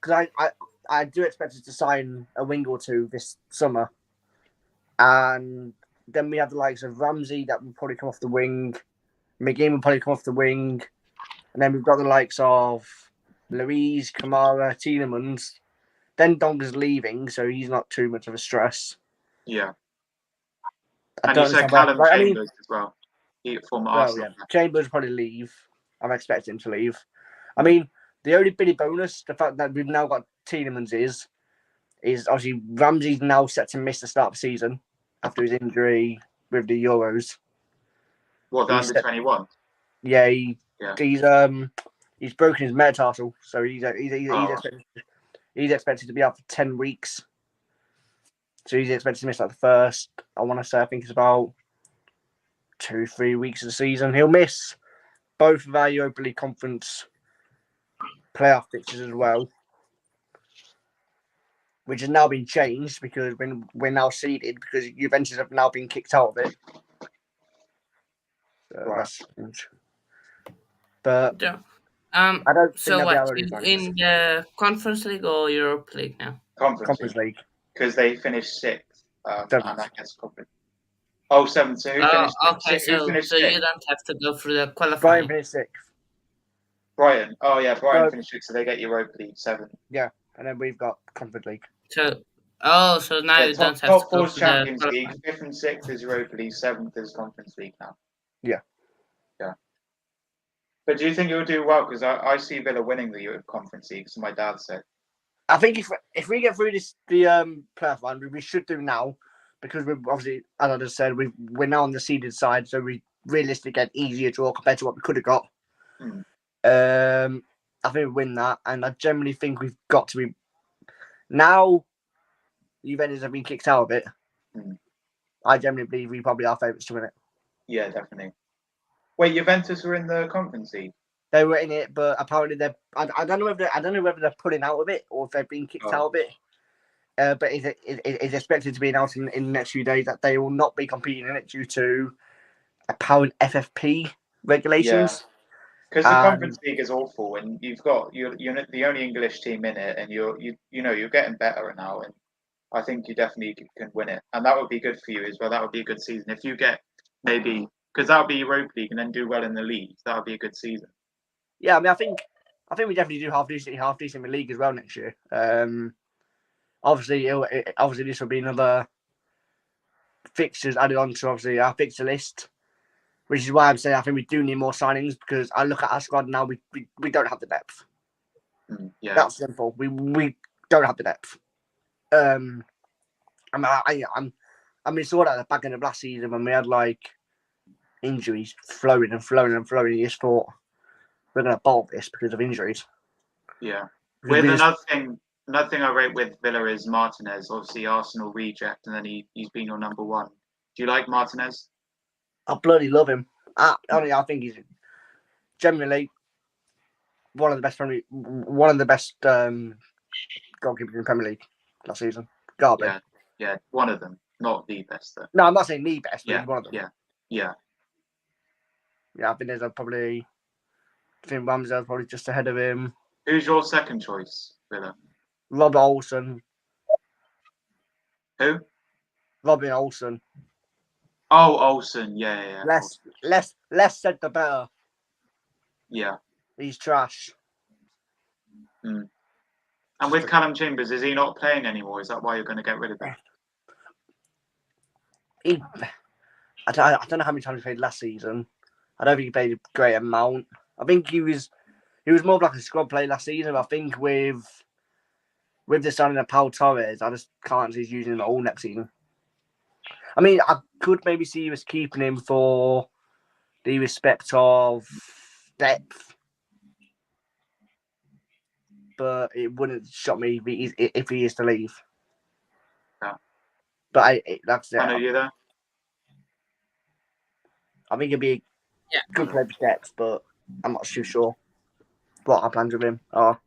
because I do expect us to sign a wing or two this summer, and then we have the likes of Ramsey that will probably come off the wing, McGinn will probably come off the wing, and then we've got the likes of Louise, Kamara, Tielemans. Then Donga's leaving, so he's not too much of a stress. Yeah. I And don't you said understand Callum Chambers as well. From Arsenal. Yeah. Chambers will probably leave. I'm expecting him to leave. I mean, the only bitty bonus, the fact that we've now got Tielemans is obviously Ramsey's now set to miss the start of the season after his injury with the Euros. What, the under 21? Yeah, he's broken his metatarsal, so he's expected to be out for 10 weeks. So he's expected to miss like the first, I want to say, I think it's about 2-3 weeks of the season. He'll miss both of our Europa League Conference playoff fixtures as well, which has now been changed because we're now seeded because Juventus have now been kicked out of it. So that's strange. But Yeah. I don't think So they'll be what? able to do In the Conference League or Europa League now? Conference League. Because they finished sixth. And Seventh. I guess Conference. Oh, seventh. So who finished Okay, sixth? Who finished so you sixth? don't have to go through the Brighton qualifying. finished 6th. Brighton. Oh, yeah, Brighton No. finished sixth, so they get Europa League 7th. Yeah, and then we've got Conference League. So now Yeah, you don't have top to go four's through Champions the League, qualifying. 5th and 6th is Europa League, 7th is Conference League now. Yeah. Yeah. But do you think you'll do well? Because I see Villa winning the Conference League, so my dad said. I think if we get through the playoff round, we should do now, because we're obviously, as I just said, we're now on the seeded side, so we realistically get easier draw compared to what we could have got. I think we win that, and I generally think we've got to be now. Juventus have been kicked out of it. I generally believe we probably are favourites to win it. Yeah, definitely. Wait, Juventus were in the Conference League? They were in it, but apparently I don't know whether they're pulling out of it or if they've been kicked out of it. But it's expected to be announced in the next few days that they will not be competing in it due to apparent FFP regulations. Because the Conference League is awful, and you're the only English team in it, and you're getting better now, and I think you definitely can win it, and that would be good for you as well. That would be a good season if you get maybe because that would be Europa League and then do well in the league. That would be a good season. Yeah, I mean, I think we definitely do half decent in the league as well next year. Obviously this will be another fixtures added on to obviously our fixture list, which is why I'm saying I think we do need more signings because I look at our squad now. We don't have the depth. Yeah, that's simple. We don't have the depth. I mean, saw that at the back end of last season when we had like injuries flowing. You just thought we're going to bolt this because of injuries. Yeah. With another thing I rate with Villa is Martinez. Obviously, Arsenal reject, and then he's been your number one. Do you like Martinez? I bloody love him. I think he's generally one of the best goalkeepers in the Premier League last season. Yeah, one of them, not the best though. No, I'm not saying the best, but he's one of them. Yeah. I think there's probably. I think Ramsdale's probably just ahead of him. Who's your second choice, Villa? Robert Olsen. Who? Robin Olsen. Oh, Olsen. Yeah. Less said the better. Yeah. He's trash. And with Callum Chambers, is he not playing anymore? Is that why you're going to get rid of him? I don't know how many times he played last season. I don't think he played a great amount. I think he was more of like a squad play last season. I think with the signing of Paul Torres, I just can't see us using him at all next season. I mean, I could maybe see us keeping him for the respect of depth, but it wouldn't shock me if he is to leave. Yeah. But that's it. I know you there. I think it'd be a good player for depth, but I'm not too sure what our plans with him are.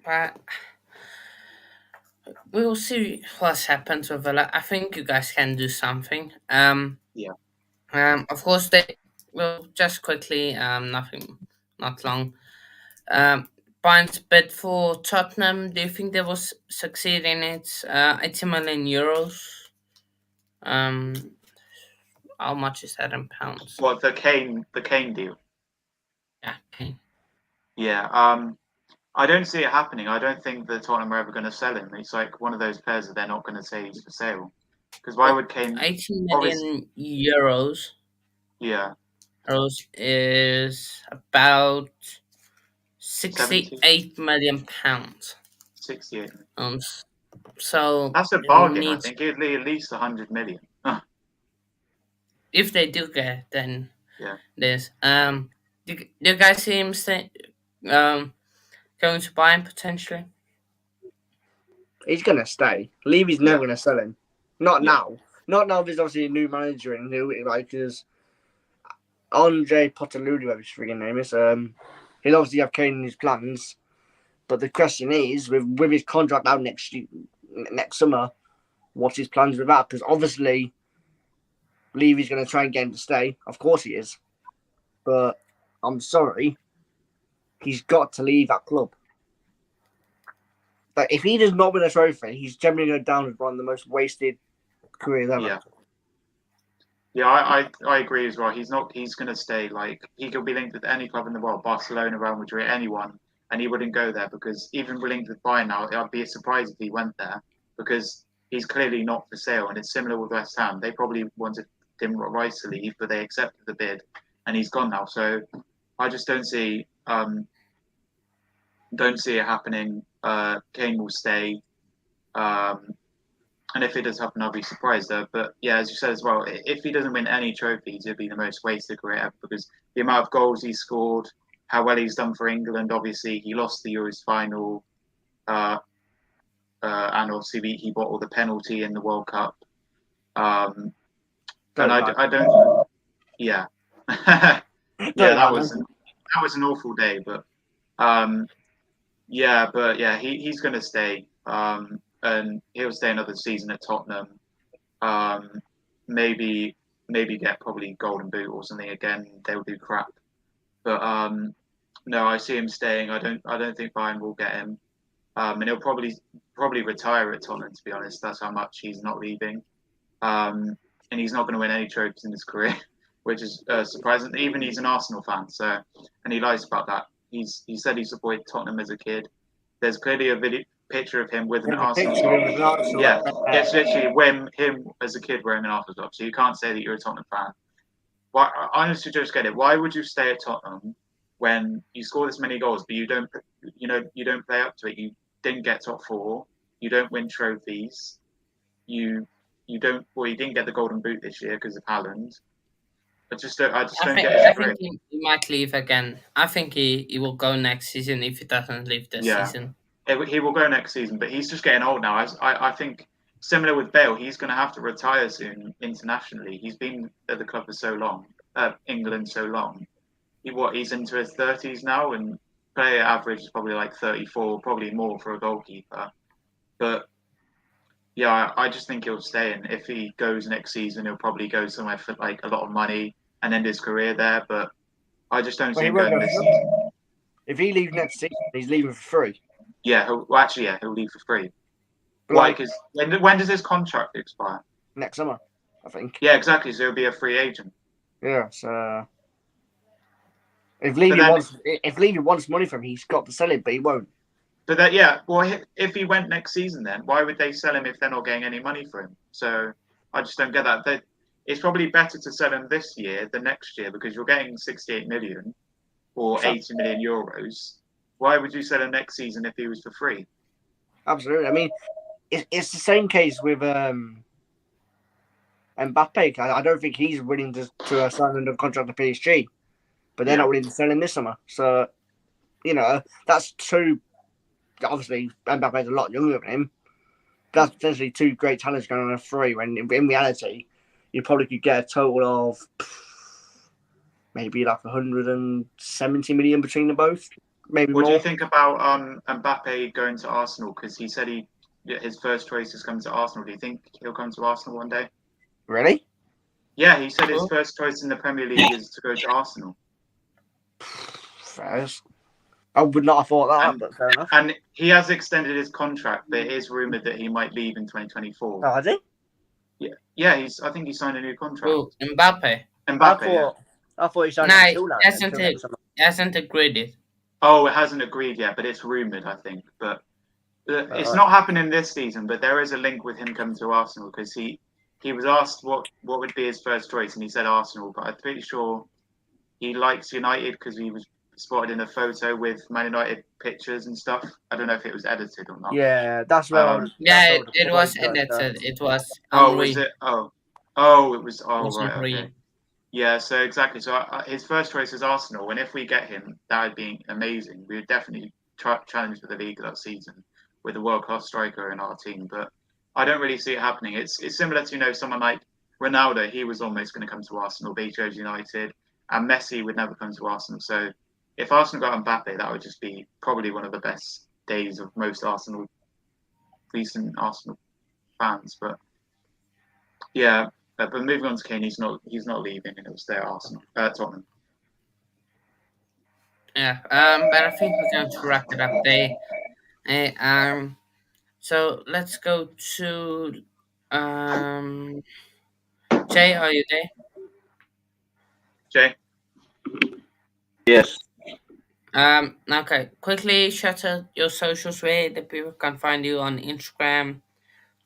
But we'll see what happens with Villa. I think you guys can do something. Of course, they will just quickly. Nothing, not long. Bayern's bid for Tottenham. Do you think they will succeed in it? 80 million euros. How much is that in pounds? What, the Kane deal? Yeah, Kane. Yeah. I don't see it happening. I don't think the Tottenham are ever going to sell him. It's like one of those players that they're not going to say he's for sale. Because why would Kane? 18 million euros. Yeah. Euros is about 68 million pounds. 68. So that's a bargain. I think it'd at least 100 million. If they do get, then this. Do you guys see him going to buy him potentially? He's gonna stay. Levy's never gonna sell him. Not now. Not now. There's obviously a new manager in who because Andre Potelulu, whatever his freaking name is. He'll obviously have Kane in his plans, but the question is, with his contract out next summer, what's his plans with that? Because obviously, Levy's going to try and get him to stay. Of course he is, but I'm sorry, he's got to leave that club. Like if he does not win a trophy, he's generally going down as one of the most wasted careers ever. Yeah, I agree as well. He's going to stay. Like he could be linked with any club in the world, Barcelona, Real Madrid, anyone, and he wouldn't go there because even linked with Bayern now, I'd be surprised if he went there because he's clearly not for sale. And it's similar with West Ham. They probably wanted Tim Rice to leave, but they accepted the bid, and he's gone now. So I just don't see it happening. Kane will stay. And if it does happen, I'll be surprised though. But yeah, as you said as well, if he doesn't win any trophies, it'll be the most wasted career ever because the amount of goals he scored, how well he's done for England. Obviously, he lost the Euros final, and obviously he bought all the penalty in the World Cup. And I don't. Yeah. Yeah, Don't that matter. was an awful day, but he's going to stay, and he'll stay another season at Tottenham. Maybe get probably Golden Boot or something again. They'll do crap, but no, I see him staying. I don't think Bayern will get him, and he'll probably retire at Tottenham. To be honest, that's how much he's not leaving, and he's not going to win any trophies in his career, which is surprising. Even he's an Arsenal fan, so and he lies about that. He said he supported Tottenham as a kid. There's clearly a picture of him with an There's a Arsenal picture of top. him with an Arsenal. Yeah, it's literally him as a kid wearing an Arsenal top. So you can't say that you're a Tottenham fan. Why? I honestly just get it. Why would you stay at Tottenham when you score this many goals, but you don't play up to it? You didn't get top four. You don't win trophies. You you didn't get the Golden Boot this year because of Haaland. I just don't get his I career. think he might leave again. I think he will go next season if he doesn't leave this season. He will go next season, but he's just getting old now. I think similar with Bale, he's going to have to retire soon internationally. He's been at the club for so long, England so long. He's into his 30s now, and player average is probably like 34, probably more for a goalkeeper. But yeah, I just think he'll stay. And if he goes next season, he'll probably go somewhere for like a lot of money and end his career there. But I just don't see him going this season. If he leaves next season, he's leaving for free. Yeah, he'll leave for free. Why? Because when does his contract expire? Next summer, I think. Yeah, exactly. So he'll be a free agent. Yeah. So if Levy wants money from him, he's got to sell it, but he won't. But that, yeah, well, if he went next season, then why would they sell him if they're not getting any money for him? So I just don't get that. It's probably better to sell him this year than next year because you're getting 68 million or 80 million euros. Why would you sell him next season if he was for free? Absolutely. I mean, it's the same case with Mbappe. I don't think he's willing to sign another contract to PSG, but they're not willing to sell him this summer. So, that's two. Obviously, Mbappe's a lot younger than him. That's potentially two great talents going on a free. When in reality, you probably could get a total of maybe like 170 million between them both. Maybe what more. Do you think about Mbappe going to Arsenal? Because he said his first choice is come to Arsenal. Do you think he'll come to Arsenal one day? Really? Yeah, he said his first choice in the Premier League is to go to Arsenal. Fairs. I would not have thought that, but fair enough. And he has extended his contract, but it is rumoured that he might leave in 2024. Oh, has he? Yeah. I think he signed a new contract. Oh, Mbappe. I thought he signed until now. He hasn't agreed it. Oh, it hasn't agreed yet, but it's rumoured, I think. But it's not happening this season. But there is a link with him coming to Arsenal because he was asked what would be his first choice, and he said Arsenal. But I'm pretty sure he likes United because he was spotted in a photo with Man United pictures and stuff. I don't know if it was edited or not. Yeah, that's where. It was edited. It was. Was it? It was. Right. Okay. Yeah. So exactly. So his first choice is Arsenal, and if we get him, that would be amazing. We would definitely challenge for the league that season with a world-class striker in our team. But I don't really see it happening. It's similar to someone like Ronaldo. He was almost going to come to Arsenal, but he chose United, and Messi would never come to Arsenal. So if Arsenal got Mbappe, that would just be probably one of the best days of most recent Arsenal fans. But yeah, but moving on to Kane, he's not leaving, and he'll stay at Tottenham. Yeah, but I think we're going to wrap it up there. So let's go to Jay. Are you there? Jay. Yes. Okay. Quickly shout out your socials where the people can find you on Instagram,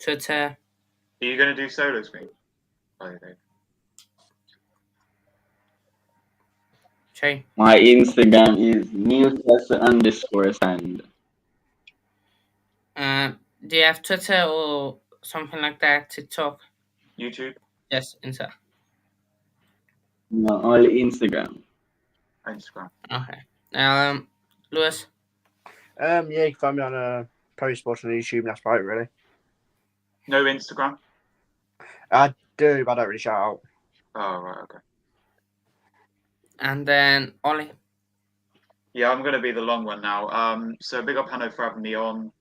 Twitter. Are you going to do solo screen? Jay. My Instagram is Newcastle_sand. Do you have Twitter or something like that? TikTok? YouTube? Yes, Insta. No, only Instagram. Okay. Lewis? Yeah, you can find me on Pro Sports on YouTube, that's about it, really. No Instagram? I do, but I don't really shout out. Oh, right, okay. And then Ollie. Yeah, I'm going to be the long one now. So big up Hanno for having me on.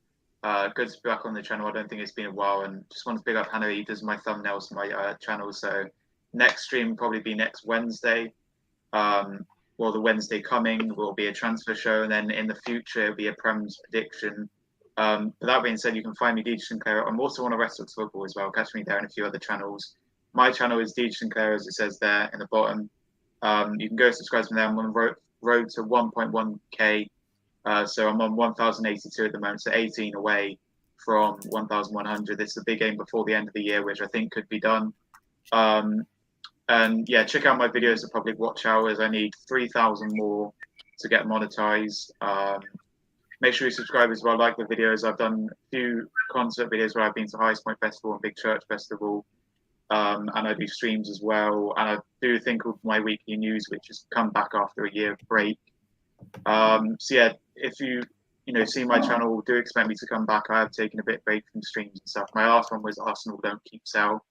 Good to be back on the channel. I don't think it's been a while, and just want to big up Hanno. He does my thumbnails for my channel. So next stream will probably be next Wednesday. Well, the Wednesday coming will be a transfer show, and then in the future it'll be a Prem's prediction. But that being said, you can find me DJ Sinclair. I'm also on a Wrestlers Football as well. Catch me there and a few other channels. My channel is DJ Sinclair, as it says there in the bottom. You can go subscribe to me there. I'm on the road to 1.1k. So I'm on 1,082 at the moment, so 18 away from 1,100. This is a big aim before the end of the year, which I think could be done. And yeah, check out my videos at Public Watch Hours. I need 3,000 more to get monetized. Make sure you subscribe as well, like the videos. I've done a few concert videos where I've been to Highest Point Festival and Big Church Festival. And I do streams as well. And I do a thing called My Weekly News, which has come back after a year of break. So yeah, if you see my channel, do expect me to come back. I have taken a bit of break from streams and stuff. My last one was Arsenal Don't Keep Sell,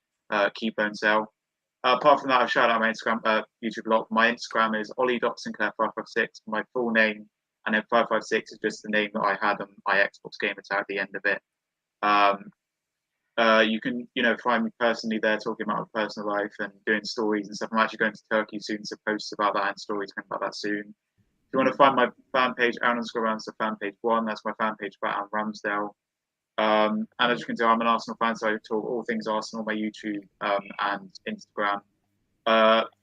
Keep Don't Sell. Apart from that, I've shouted out my Instagram, YouTube blog. My Instagram is ollie.sinclair556, my full name, and then 556 is just the name that I had on my Xbox gamer tag at the end of it. You can, find me personally there talking about my personal life and doing stories and stuff. I'm actually going to Turkey soon, so posts about that and stories about that soon. If you want to find my fan page, Aaron_Ramsdale fan page 1, that's my fan page about Aaron Ramsdale. And as you can tell, I'm an Arsenal fan, so I talk all things Arsenal on my YouTube and Instagram.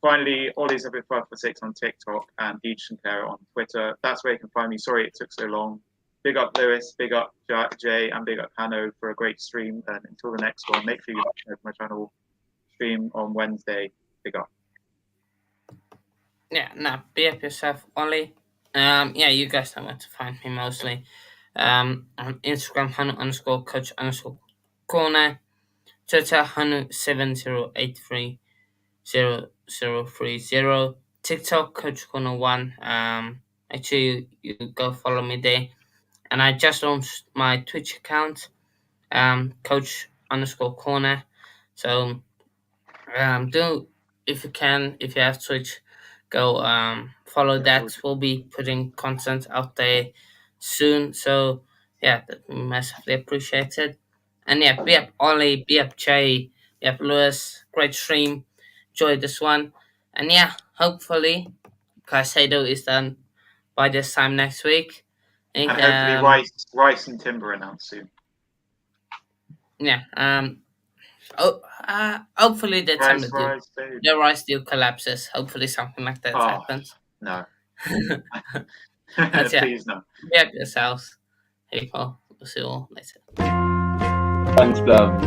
Finally, Ollie's a bit 546 on TikTok and DJ Sinclair on Twitter. That's where you can find me. Sorry it took so long. Big up Lewis, big up Jay, and big up Hanno for a great stream. And until the next one, make sure you subscribe to my channel. Stream on Wednesday. Big up. Yeah, no, be up yourself, Ollie. Yeah, you guys know where to find me mostly. On Instagram, Hanu_coach_corner. Twitter, Hanu70830030. TikTok, Coach Corner 1. Make sure you go follow me there. And I just launched my Twitch account, Coach_corner. So do, if you can, if you have Twitch, go follow that. We'll be putting content out there soon, so yeah, that massively appreciated. And yeah, be up Ollie, be up Jay, be up Lewis. Great stream, enjoy this one. And yeah, hopefully Caicedo is done by this time next week. And hopefully Rice and Timber announced soon. Yeah, hopefully the time the Rice deal collapses. Hopefully something like that happens. No. But yeah, please no. be up yourselves, people. We'll see you all later. Thanks, love.